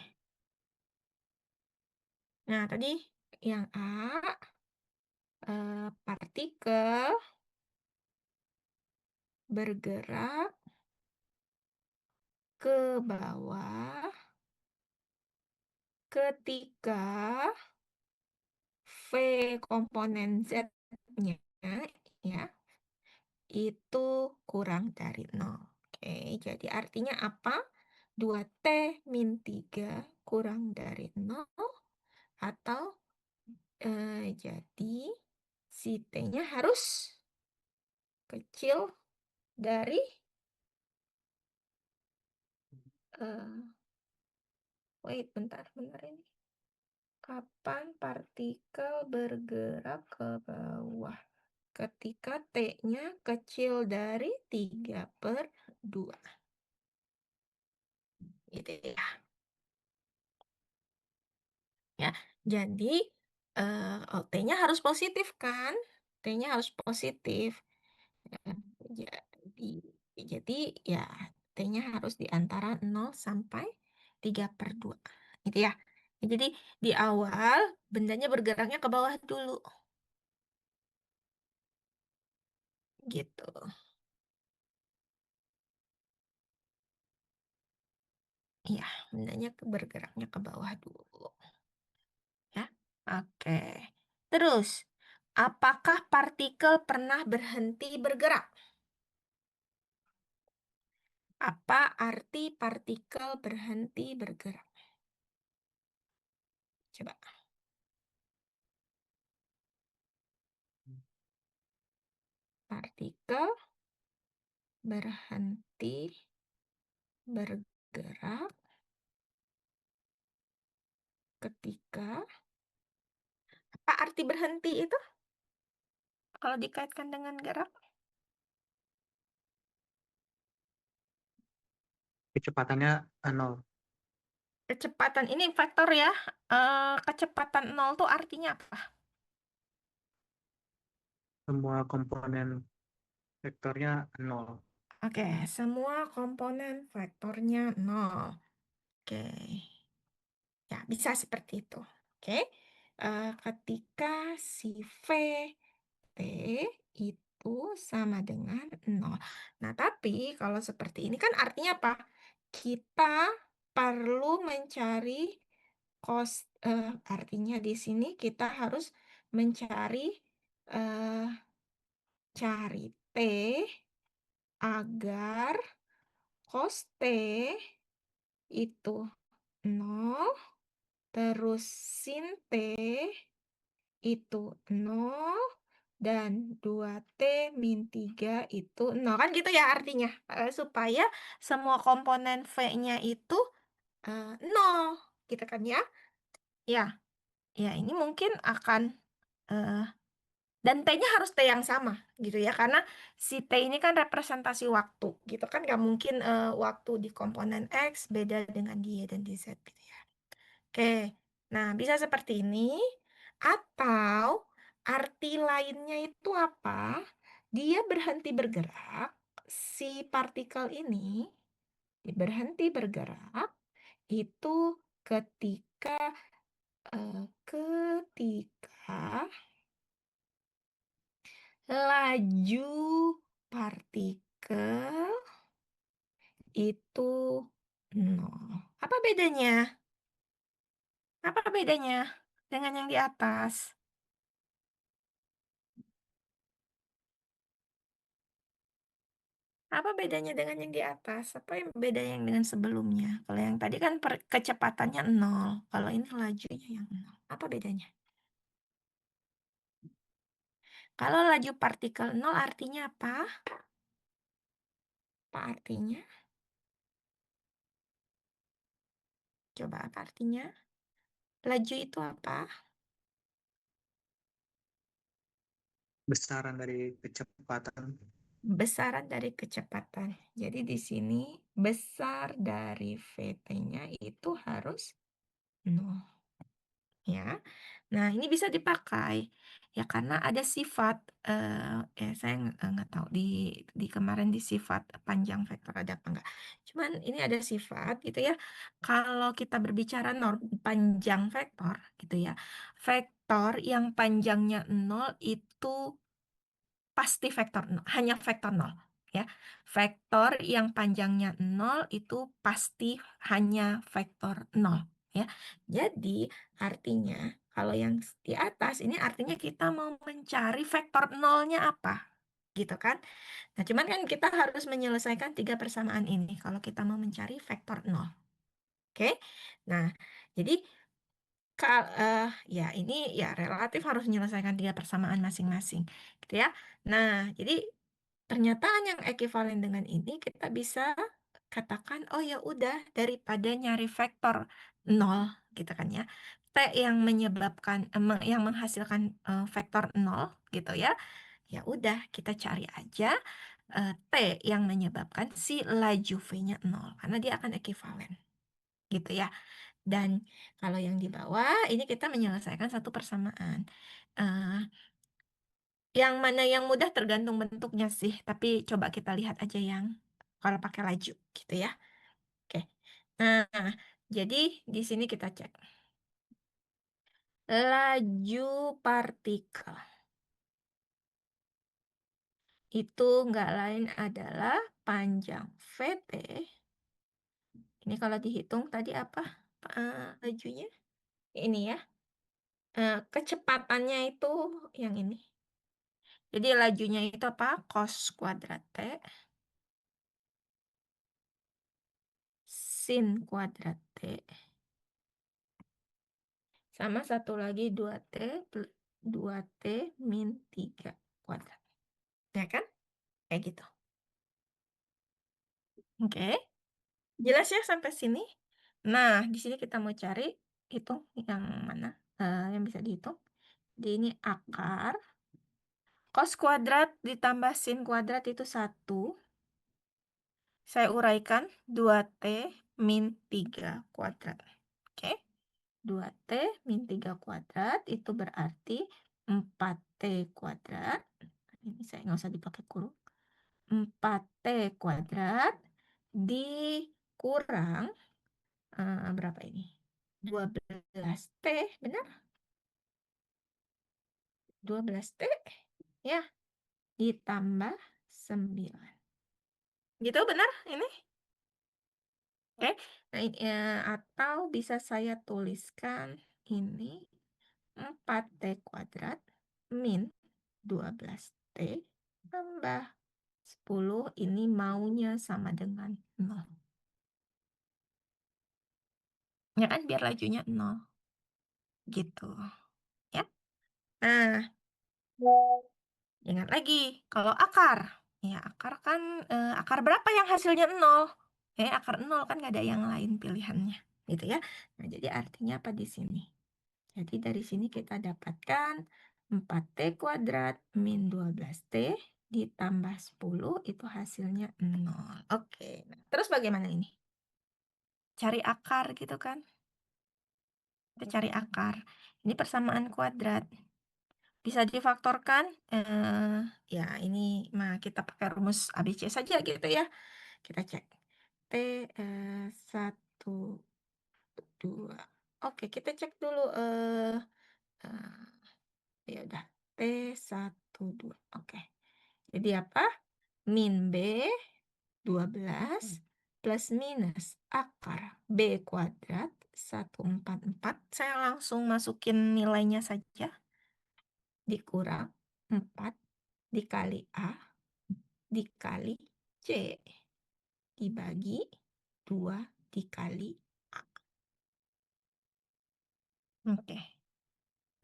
Nah, tadi yang A, partikel bergerak ke bawah ketika V komponen Z-nya ya itu kurang dari 0. Oke, jadi artinya apa? 2T min 3 kurang dari 0 atau jadi si T-nya harus kecil dari wait, bentar ini. Kapan partikel bergerak ke bawah? Ketika T-nya kecil dari 3/2. Gitu ya. Ya, jadi T-nya harus positif kan? T-nya harus positif. Ya, jadi ya T-nya harus di antara 0 sampai 3/2. Gitu ya. Jadi di awal bendanya bergeraknya ke bawah dulu. Gitu. Iya, bendanya bergeraknya ke bawah dulu. Ya, oke. Terus, apakah partikel pernah berhenti bergerak? Apa arti partikel berhenti bergerak? Coba. Partikel berhenti bergerak ketika, apa arti berhenti itu? Kalau dikaitkan dengan gerak? Kecepatannya 0. Kecepatan, ini faktor ya. Kecepatan 0 itu artinya apa? Semua komponen vektornya 0. Oke, semua komponen vektornya 0. Oke. Ya, bisa seperti itu. Oke. Ketika si V, T itu itu sama dengan 0. Nah, tapi kalau seperti ini kan artinya apa? Kita perlu mencari artinya di sini kita harus mencari cari T agar cos T itu 0, terus sin T itu 0, dan 2T min 3 itu 0. Kan gitu ya artinya. Supaya semua komponen V-nya itu 0. Gitu kan ya. Ya, ini mungkin akan dan T-nya harus T yang sama gitu ya. Karena si T ini kan representasi waktu gitu kan. Gak mungkin waktu di komponen X beda dengan di Y dan di Z gitu ya. Oke, nah bisa seperti ini. Atau arti lainnya itu apa? Dia berhenti bergerak, si partikel ini berhenti bergerak itu ketika laju partikel itu 0. Apa bedanya? Apa bedanya dengan yang di atas? Apa bedanya dengan yang di atas? Apa yang beda yang dengan sebelumnya? Kalau yang tadi kan kecepatannya 0. Kalau ini lajunya yang 0. Apa bedanya? Kalau laju partikel 0 artinya apa? Apa artinya? Coba apa artinya? Laju itu apa? Besaran dari kecepatan. Besaran dari kecepatan. Jadi di sini besar dari VT-nya itu harus 0. Ya. Nah, ini bisa dipakai ya karena ada sifat saya nggak tahu di kemarin di sifat panjang vektor ada apa enggak. Cuman ini ada sifat gitu ya. Kalau kita berbicara norm panjang vektor gitu ya. Vektor yang panjangnya 0 itu pasti vektor 0, hanya vektor 0 ya. Vektor yang panjangnya 0 itu pasti hanya vektor 0 ya. Jadi artinya kalau yang di atas ini artinya kita mau mencari vektor 0-nya apa gitu kan. Nah, cuman kan kita harus menyelesaikan 3 persamaan ini kalau kita mau mencari vektor 0. Oke. Nah, jadi ya ini ya relatif harus menyelesaikan 3 persamaan masing-masing gitu ya. Nah, jadi pernyataan yang ekuivalen dengan ini kita bisa katakan oh ya udah daripada nyari vektor 0 gitu kan ya. T yang menyebabkan yang menghasilkan vektor 0 gitu ya. Ya udah kita cari aja T yang menyebabkan si laju V-nya 0 karena dia akan ekuivalen. Gitu ya. Dan kalau yang di bawah ini kita menyelesaikan satu persamaan. Yang mana yang mudah tergantung bentuknya sih. Tapi coba kita lihat aja yang kalau pakai laju gitu ya. Oke. Nah, jadi di sini kita cek. Laju partikel. Itu nggak lain adalah panjang VT. Ini kalau dihitung tadi apa lajunya? Ini ya. Kecepatannya itu yang ini. Jadi lajunya itu apa? Cos kuadrat T. Sin kuadrat T. Sama satu lagi 2T min 3 kuadrat. Ya kan? Kayak gitu. Oke. Jelas ya sampai sini? Nah, di sini kita mau cari hitung yang mana yang bisa dihitung. Di ini akar. Cos kuadrat ditambah sin kuadrat itu 1. Saya uraikan 2T min 3 kuadrat. Oke. 2T min 3 kuadrat itu berarti 4T kuadrat. Ini saya nggak usah dipakai kurung. 4T kuadrat dikurang berapa ini? 12T, benar? 12T, ya. ditambah 9. Gitu benar ini? Oke. Nah, atau bisa saya tuliskan ini 4T kuadrat min 12T tambah 10 ini maunya sama dengan 0. Ya kan, biar lajunya 0. Gitu. Ya. Nah, ingat lagi, kalau akar. Ya, akar kan, akar berapa yang hasilnya 0? Akar 0 kan nggak ada yang lain pilihannya. Gitu ya. Nah, jadi artinya apa di sini? Jadi dari sini kita dapatkan 4T kuadrat min 12T ditambah 10 itu hasilnya 0. Oke, nah, terus bagaimana ini? Cari akar gitu kan? Kita cari akar. Ini persamaan kuadrat. Bisa difaktorkan? Ya ini mah kita pakai rumus ABC saja gitu ya. Kita cek. T 1, 2. Oke, kita cek dulu. Ya udah. T 1, 2. Oke. Jadi apa? Min B 12 plus minus akar B kuadrat 144. Saya langsung masukin nilainya saja. Dikurang 4 dikali A dikali C dibagi 2 dikali A. Oke.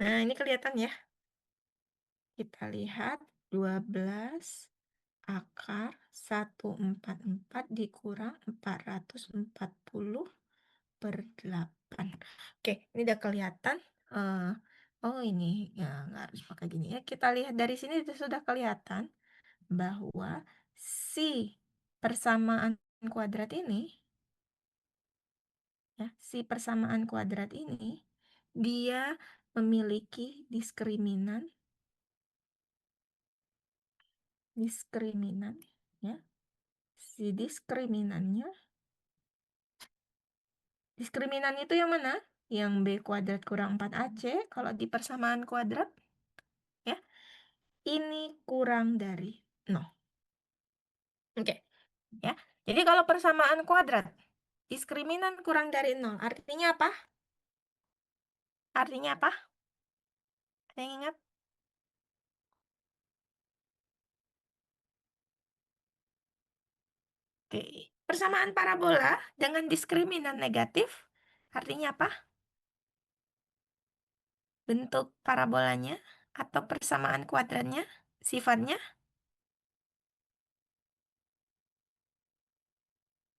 Nah, ini kelihatan ya. Kita lihat 12 akar 144 dikurang 440 per 8. Oke, ini udah kelihatan. Oh, ini ya nggak harus pakai gini ya. Kita lihat dari sini sudah kelihatan bahwa si persamaan kuadrat ini, ya, si persamaan kuadrat ini, dia memiliki diskriminan, ya. Si diskriminan itu yang mana? Yang B kuadrat kurang 4AC, kalau di persamaan kuadrat, ya, ini kurang dari 0. Oke, ya. Jadi kalau persamaan kuadrat, diskriminan kurang dari 0, artinya apa? Artinya apa? Ada yang ingat? Oke. Persamaan parabola dengan diskriminan negatif, artinya apa? Bentuk parabolanya atau persamaan kuadratnya, sifatnya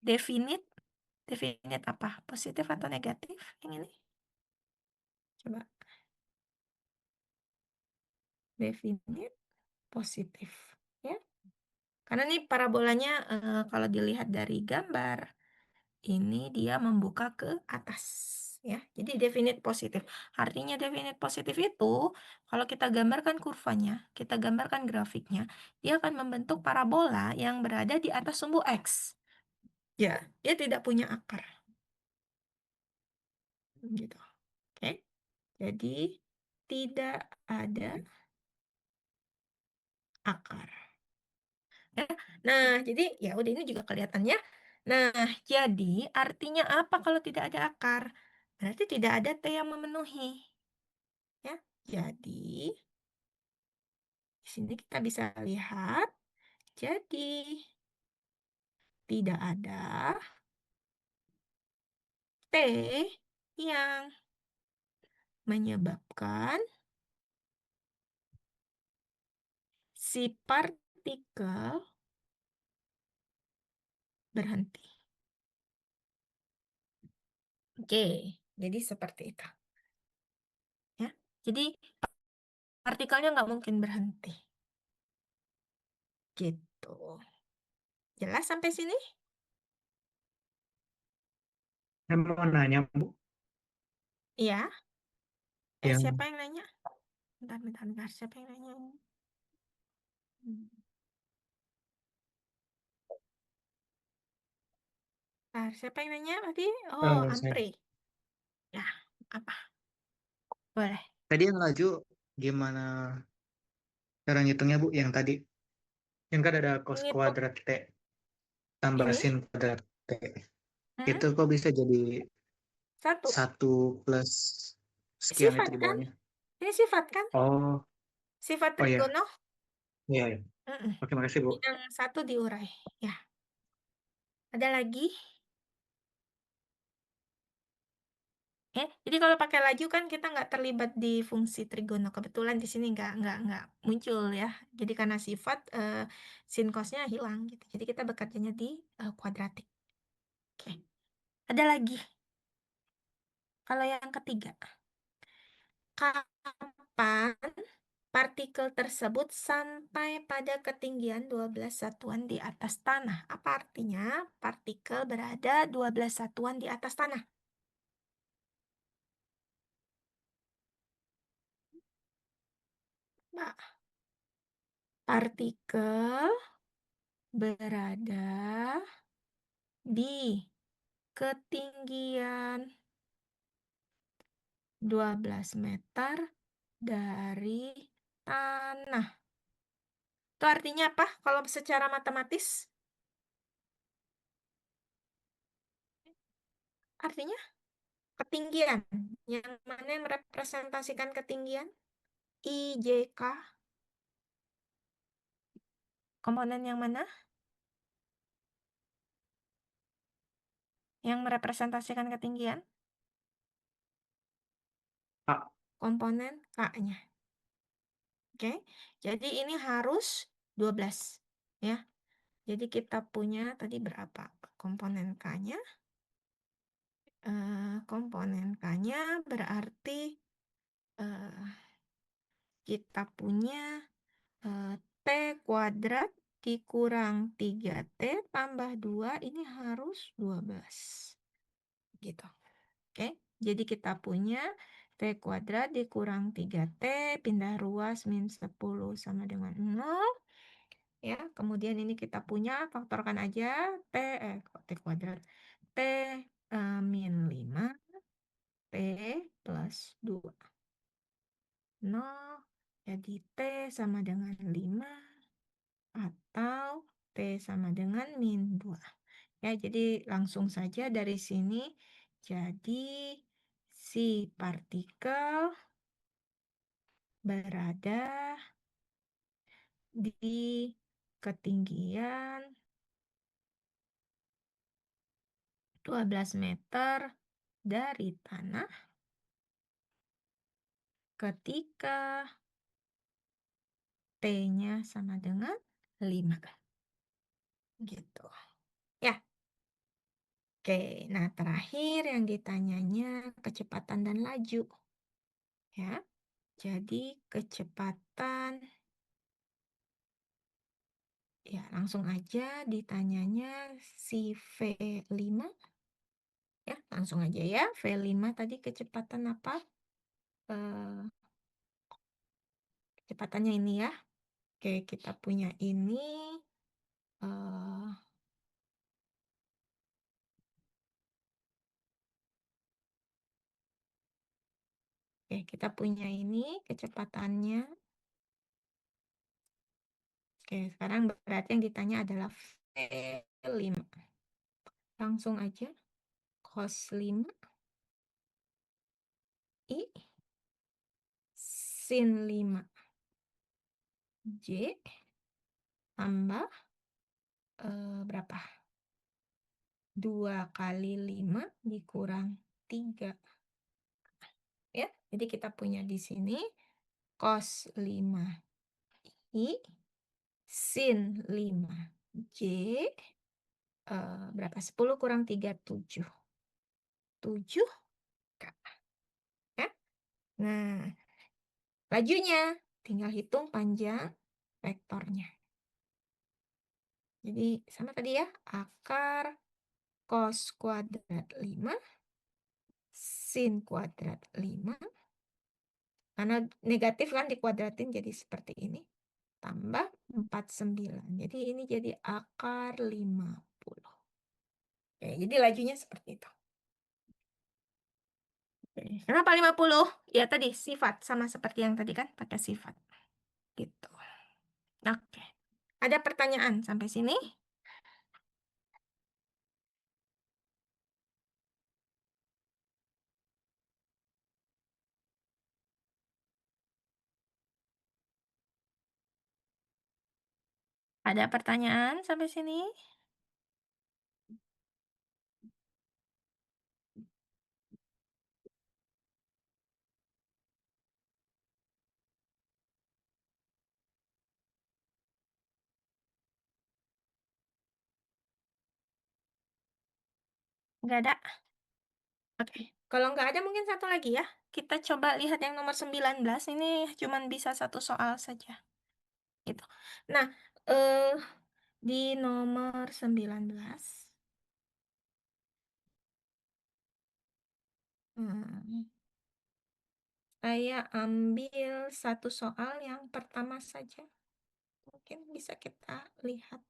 definite. Definite apa? Positif atau negatif? Yang ini. Coba. Definite positif. Ya. Karena ini parabolanya kalau dilihat dari gambar, ini dia membuka ke atas. Ya, jadi definite positif. Artinya definite positif itu, kalau kita gambarkan kurvanya, kita gambarkan grafiknya, dia akan membentuk parabola yang berada di atas sumbu X. Ya, dia tidak punya akar. Gitu. Oke. Jadi tidak ada akar. Ya. Nah, jadi ya udah ini juga kelihatan ya. Nah, jadi artinya apa kalau tidak ada akar? Berarti tidak ada T yang memenuhi. Ya, jadi di sini kita bisa lihat, jadi tidak ada T yang menyebabkan si partikel berhenti. Oke, jadi seperti itu. Ya, jadi partikelnya nggak mungkin berhenti. Gitu. Jelas sampai sini? Saya mau nanya, Bu. Iya. Yang Siapa yang nanya? Bentar. Siapa yang nanya? Siapa yang nanya tadi? Oh, saya. Ampri. Ya, apa? Boleh. Tadi yang laju gimana cara ngitungnya, Bu? Yang tadi Yang kan ada cos Ini tuh, kuadrat T tambah ini, sin kuadrat T. hmm, Itu kok bisa jadi 1. 1 plus sekian Sifat itu di kan? bawahnya? Ini sifat kan? Oh, Sifat oh ya. trigono. Iya, iya. Mm-mm. Oke, makasih, Bu. Yang 1 diurai. Ya. Ada lagi? Jadi kalau pakai laju kan kita nggak terlibat di fungsi trigono. Kebetulan di sini nggak muncul ya. Jadi karena sifat sin cosnya hilang gitu. Jadi kita bekerjanya di kuadratik. Oke. Ada lagi. Kalau yang ketiga, kapan partikel tersebut sampai pada ketinggian 12 satuan di atas tanah? Apa artinya partikel berada 12 satuan di atas tanah? Mbak, partikel berada di ketinggian 12 meter dari tanah. Itu artinya apa kalau secara matematis? Artinya ketinggian. Yang mana yang merepresentasikan ketinggian? IJK. Komponen yang mana? Yang merepresentasikan ketinggian? A. Komponen K-nya. Oke. Jadi ini harus 12. Ya. Jadi kita punya tadi berapa? Komponen K-nya. Komponen K-nya berarti kita punya T kuadrat dikurang 3T tambah 2 ini harus 12. Gitu. Oke, jadi kita punya T kuadrat dikurang 3T, pindah ruas min 10 sama dengan 0. Ya, kemudian ini kita punya, faktorkan aja, T kuadrat. T min 5, T plus 2. 0, jadi T sama dengan 5, atau T sama dengan min 2. Ya, jadi langsung saja dari sini, jadi si partikel berada di ketinggian 12 meter dari tanah ketika T-nya sama dengan 5. Gitu. Ya. Oke, nah terakhir yang ditanyanya kecepatan dan laju. Ya. Jadi kecepatan, ya langsung aja ditanyanya si V5. Ya, langsung aja ya. V5 tadi kecepatan apa? Kecepatannya ini ya. Oke, kita punya ini. Oke, kita punya ini kecepatannya. Oke, sekarang berarti yang ditanya adalah V5. Langsung aja. Cos 5 I sin 5 J tambah berapa? 2 kali 5 dikurang 3. Ya, jadi kita punya di sini cos 5 I sin 5 J berapa? 10 kurang 3, 7. 7 K. Ya? Nah, lajunya tinggal hitung panjang vektornya. Jadi sama tadi ya, akar cos kuadrat 5 sin kuadrat 5. Karena negatif kan dikuadratin jadi seperti ini. Tambah 49. Jadi ini jadi akar 50. Oke, jadi lajunya seperti itu. Oke, kenapa 50? Ya tadi sifat, sama seperti yang tadi kan pakai sifat. Gitu. Oke. Ada pertanyaan sampai sini? Ada pertanyaan sampai sini? Nggak ada? Oke. Kalau nggak ada mungkin satu lagi ya. Kita coba lihat yang nomor 19. Ini cuman bisa satu soal saja. Gitu. Nah, di nomor 19. Saya ambil satu soal yang pertama saja. Mungkin bisa kita lihat.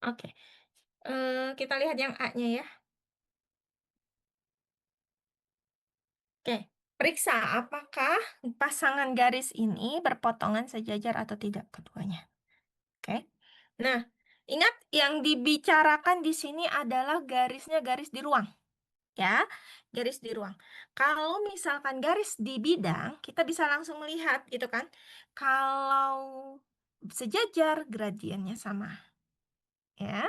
Oke. Kita lihat yang A-nya ya. Oke. Periksa apakah pasangan garis ini berpotongan sejajar atau tidak keduanya. Oke. Nah, ingat yang dibicarakan di sini adalah garisnya garis di ruang. Ya, garis di ruang. Kalau misalkan garis di bidang, kita bisa langsung melihat gitu kan. Kalau sejajar, gradiennya sama. Ya,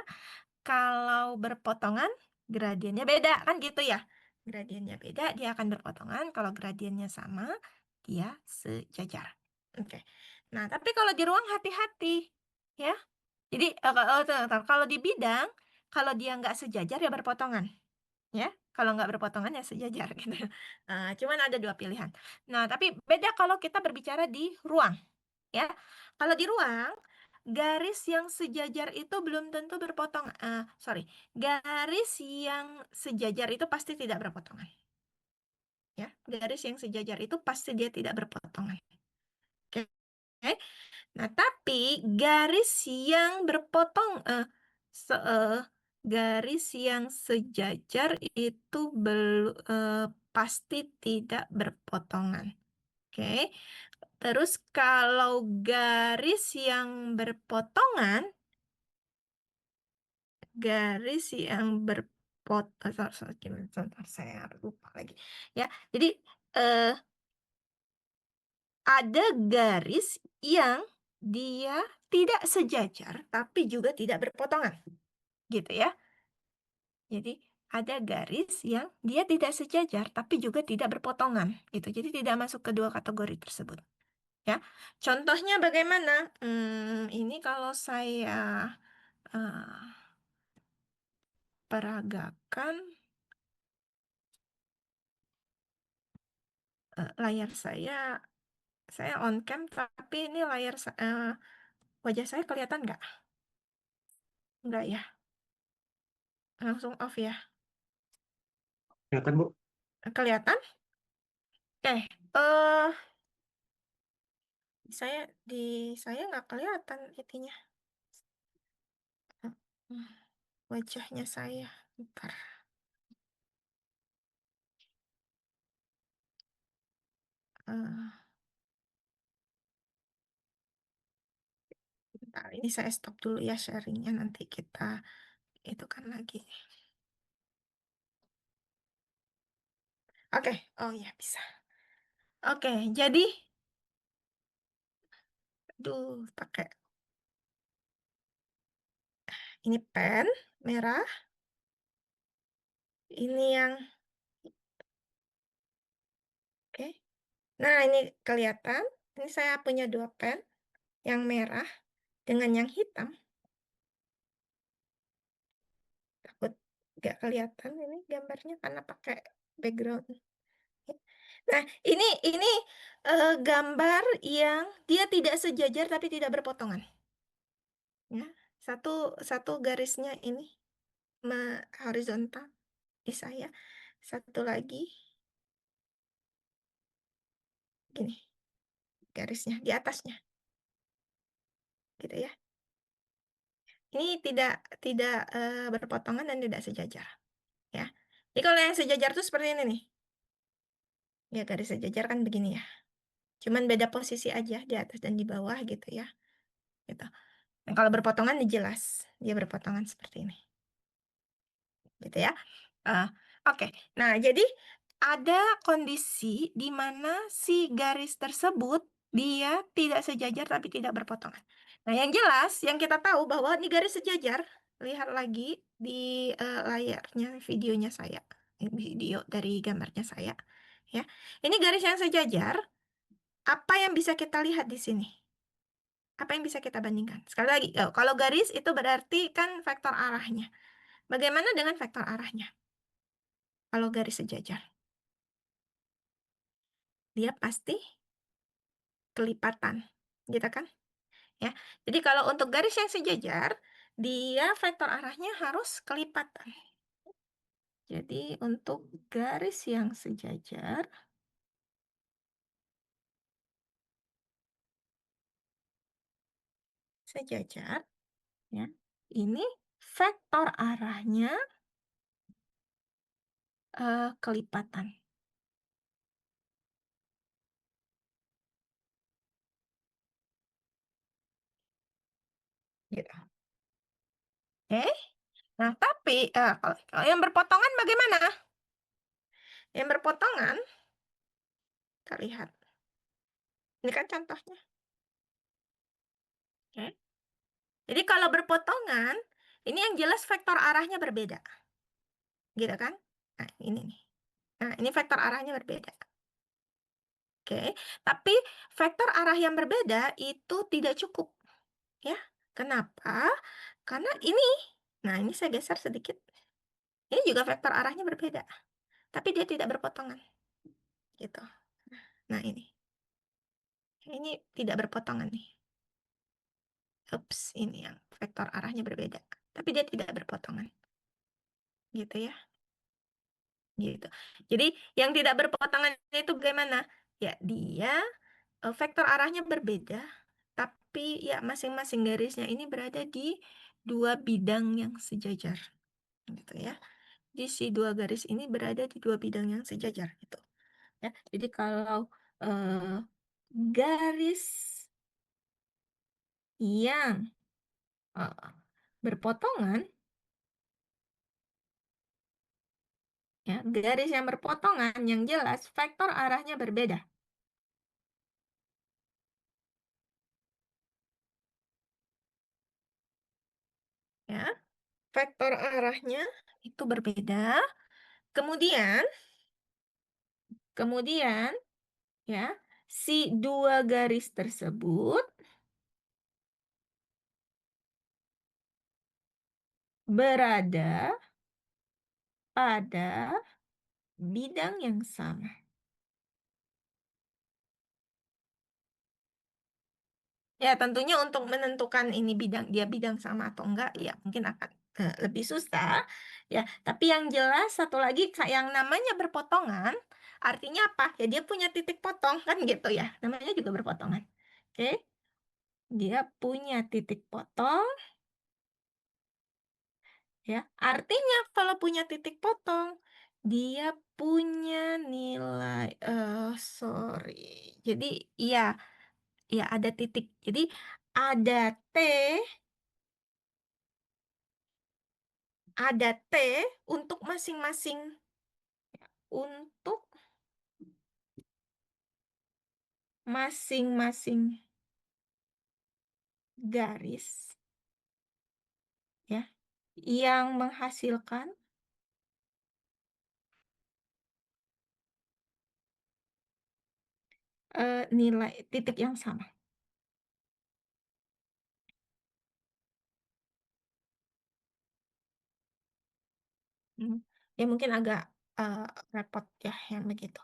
kalau berpotongan, gradiennya beda kan gitu ya. Gradiennya beda, dia akan berpotongan. Kalau gradiennya sama, dia sejajar. Oke. Nah, tapi kalau di ruang hati-hati. Ya, jadi kalau di bidang, kalau dia nggak sejajar ya berpotongan. Ya, kalau nggak berpotongan ya sejajar gitu. Cuman ada dua pilihan. Nah, tapi beda kalau kita berbicara di ruang. Ya, kalau di ruang, garis yang sejajar itu belum tentu berpotongan. Garis yang sejajar itu pasti tidak berpotongan. Ya, garis yang sejajar itu pasti dia tidak berpotongan. Oke. Nah, tapi garis yang garis yang sejajar itu pasti tidak berpotongan. Oke. Terus kalau garis yang berpotongan, sebentar, saya lupa lagi. Ya, jadi ada garis yang dia tidak sejajar tapi juga tidak berpotongan. Gitu ya. Jadi ada garis yang dia tidak sejajar tapi juga tidak berpotongan gitu. Jadi tidak masuk ke dua kategori tersebut. Ya. Contohnya bagaimana? Ini kalau saya peragakan layar saya on cam tapi ini layar wajah saya kelihatan nggak? Nggak ya? Langsung off ya? Kelihatan, Bu? Kelihatan? Oke. eh saya nggak kelihatan itunya. Wajahnya saya. Bentar. Bentar, ini saya stop dulu ya sharingnya, nanti kita itu kan lagi. Oke, oh ya bisa. Oke, jadi, pakai ini pen merah, ini yang, oke. Nah ini kelihatan, ini saya punya dua pen, yang merah dengan yang hitam. Takut Nggak kelihatan ini gambarnya karena pakai background. Nah, ini gambar yang dia tidak sejajar tapi tidak berpotongan. Ya, satu garisnya ini horizontal di saya. Satu lagi gini, garisnya di atasnya. Gitu ya. Ini tidak berpotongan dan tidak sejajar. Ya. Jadi kalau yang sejajar itu seperti ini nih. Ya, garis sejajar kan begini ya. Cuman beda posisi aja di atas dan di bawah gitu ya. Gitu. Nah, kalau berpotongan ini jelas dia berpotongan seperti ini. Gitu ya. Eh, Oke. Nah, jadi ada kondisi di mana si garis tersebut dia tidak sejajar tapi tidak berpotongan. Nah, yang jelas yang kita tahu bahwa ini garis sejajar. Lihat lagi di layarnya videonya saya. Video dari gambarnya saya. Ya. Ini garis yang sejajar. Apa yang bisa kita lihat di sini? Apa yang bisa kita bandingkan? Sekali lagi, kalau garis itu berarti kan vektor arahnya. Bagaimana dengan vektor arahnya? Kalau garis sejajar, dia pasti kelipatan, gitu kan? Ya. Jadi kalau untuk garis yang sejajar, dia vektor arahnya harus kelipatan. Jadi untuk garis yang sejajar, ya, ini vektor arahnya kelipatan. Gitu. Oke. Nah, tapi kalau yang berpotongan bagaimana? Yang berpotongan, kita lihat. Ini kan contohnya. Oke. Jadi kalau berpotongan, ini yang jelas vektor arahnya berbeda. Gitu kan? Nah, ini nih. Nah, ini vektor arahnya berbeda. Oke. Tapi vektor arah yang berbeda itu tidak cukup. Ya. Kenapa? Karena ini. Nah, ini saya geser sedikit. Ini juga vektor arahnya berbeda. Tapi dia tidak berpotongan. Gitu. Nah, ini. Ini tidak berpotongan nih. Ups, ini yang vektor arahnya berbeda. Tapi dia tidak berpotongan. Gitu ya. Gitu. Jadi yang tidak berpotongan itu bagaimana? Ya, dia vektor arahnya berbeda, tapi ya masing-masing garisnya ini berada di dua bidang yang sejajar. Gitu ya. Di si dua garis ini berada di dua bidang yang sejajar gitu. Ya. Jadi kalau garis yang berpotongan, ya, garis yang berpotongan yang jelas vektor arahnya berbeda. Ya, vektor arahnya itu berbeda. Kemudian ya, si dua garis tersebut berada pada bidang yang sama. Ya, tentunya untuk menentukan ini dia bidang sama atau enggak, ya mungkin akan lebih susah. Ya, tapi yang jelas satu lagi yang namanya berpotongan, artinya apa? Ya dia punya titik potong kan gitu ya. Namanya juga berpotongan. Oke. Dia punya titik potong. Ya, artinya kalau punya titik potong, dia punya nilai sorry. Jadi iya, ya ada titik. Jadi ada T, ada T untuk untuk masing-masing garis ya yang menghasilkan nilai titik yang sama. Ya mungkin agak repot ya yang begitu.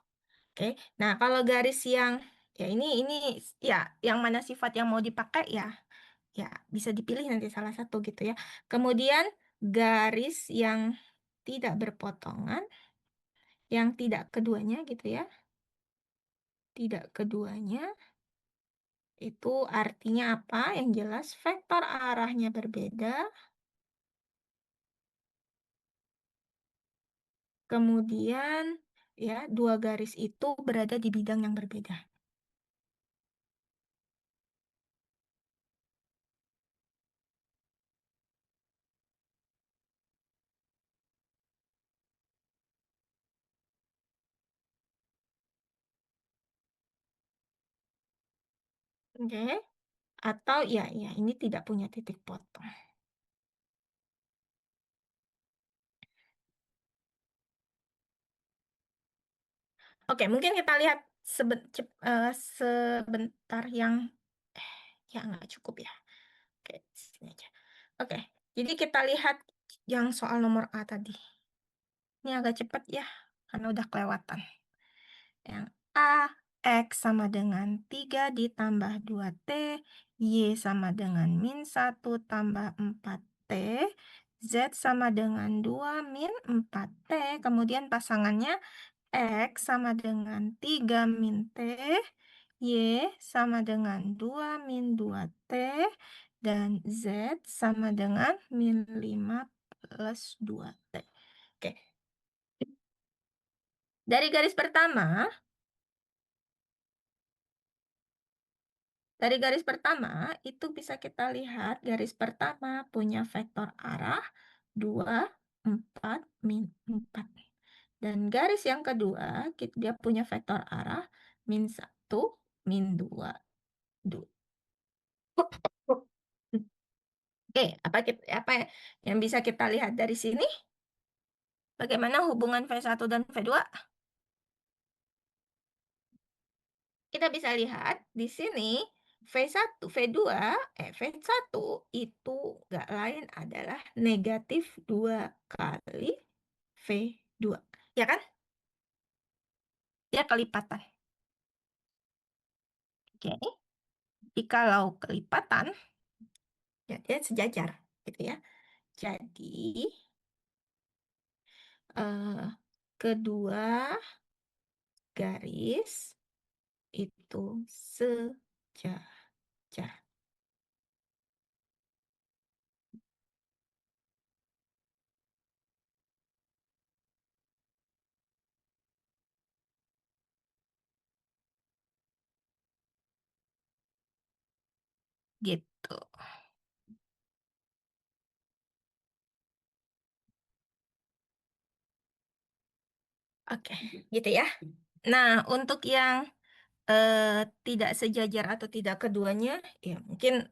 Oke. Nah, kalau garis yang ya ini ya yang mana sifat yang mau dipakai ya bisa dipilih nanti salah satu gitu ya. Kemudian garis yang tidak berpotongan, yang tidak keduanya gitu ya. Tidak keduanya itu artinya apa? Yang jelas vektor arahnya berbeda. Kemudian ya dua garis itu berada di bidang yang berbeda. Oke. Atau ya ini tidak punya titik potong. Oke, mungkin kita lihat sebentar yang ya nggak cukup ya. Oke, sini aja. Oke, jadi kita lihat yang soal nomor A tadi. Ini agak cepat ya, karena udah kelewatan. Yang A, X sama dengan 3 ditambah 2T, Y sama dengan min 1 tambah 4T, Z sama dengan 2 min 4T, kemudian pasangannya X sama dengan 3 min T, Y sama dengan 2 min 2T, dan Z sama dengan min 5 plus 2T. Oke. Dari garis pertama, itu bisa kita lihat garis pertama punya vektor arah 2, 4, min 4. Dan garis yang kedua, dia punya vektor arah min 1, min 2. Oke, apa yang bisa kita lihat dari sini? Bagaimana hubungan V1 dan V2? Kita bisa lihat di sini V1 itu nggak lain adalah negatif 2 kali V2. Ya kan? Dia kelipatan. Oke. Jikalau kelipatan, ya dia sejajar gitu ya. Jadi kedua garis itu sejajar. Gitu. Oke, gitu ya. Nah, untuk yang tidak sejajar atau tidak keduanya, ya mungkin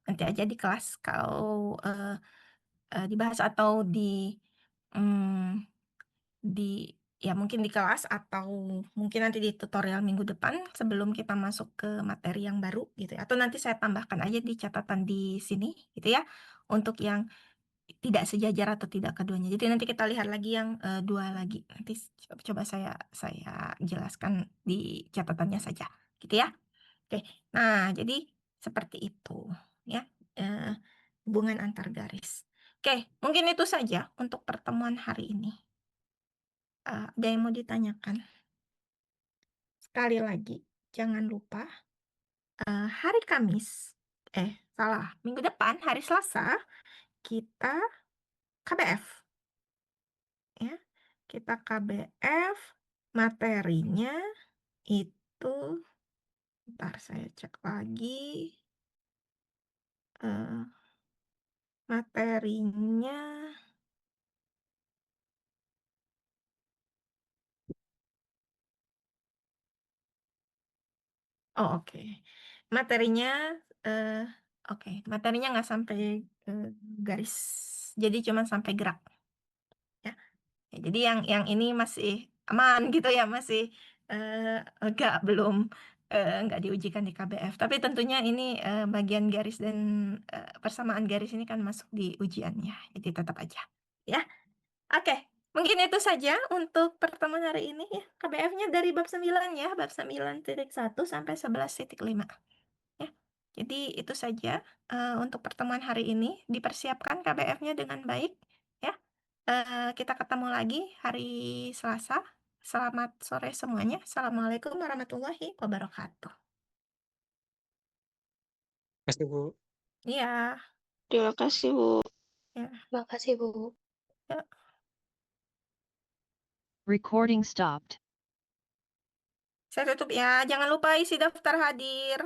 nanti aja di kelas kalau dibahas atau di ya mungkin di kelas atau mungkin nanti di tutorial minggu depan sebelum kita masuk ke materi yang baru gitu ya. Atau nanti saya tambahkan aja di catatan di sini gitu ya untuk yang tidak sejajar atau tidak keduanya. Jadi nanti kita lihat lagi yang dua lagi. Nanti coba saya jelaskan di catatannya saja gitu ya. Oke. Nah, jadi seperti itu ya hubungan antar garis. Oke, mungkin itu saja untuk pertemuan hari ini. Ada yang mau ditanyakan? Sekali lagi, jangan lupa hari Kamis, minggu depan, hari Selasa, kita KBF. Ya, kita KBF, materinya itu, ntar saya cek lagi, materinya, oke. Materinya, materinya nggak sampai garis, jadi cuma sampai gerak. Ya. Ya, jadi yang ini masih aman gitu ya, masih belum nggak diujikan di KBF. Tapi tentunya ini bagian garis dan persamaan garis ini kan masuk di ujiannya. Jadi tetap aja. Ya. Oke, mungkin itu saja untuk pertemuan hari ini ya. KBF-nya dari bab 9 ya, bab 9.1 sampai 11.5. Ya. Jadi itu saja untuk pertemuan hari ini. Dipersiapkan KBF-nya dengan baik ya. Kita ketemu lagi hari Selasa. Selamat sore semuanya. Assalamualaikum warahmatullahi wabarakatuh. Kasih Bu. Iya, Terima kasih, Bu. ya, Terima kasih, Bu. ya. Recording stopped. Saya tutup ya. Jangan lupa isi daftar hadir.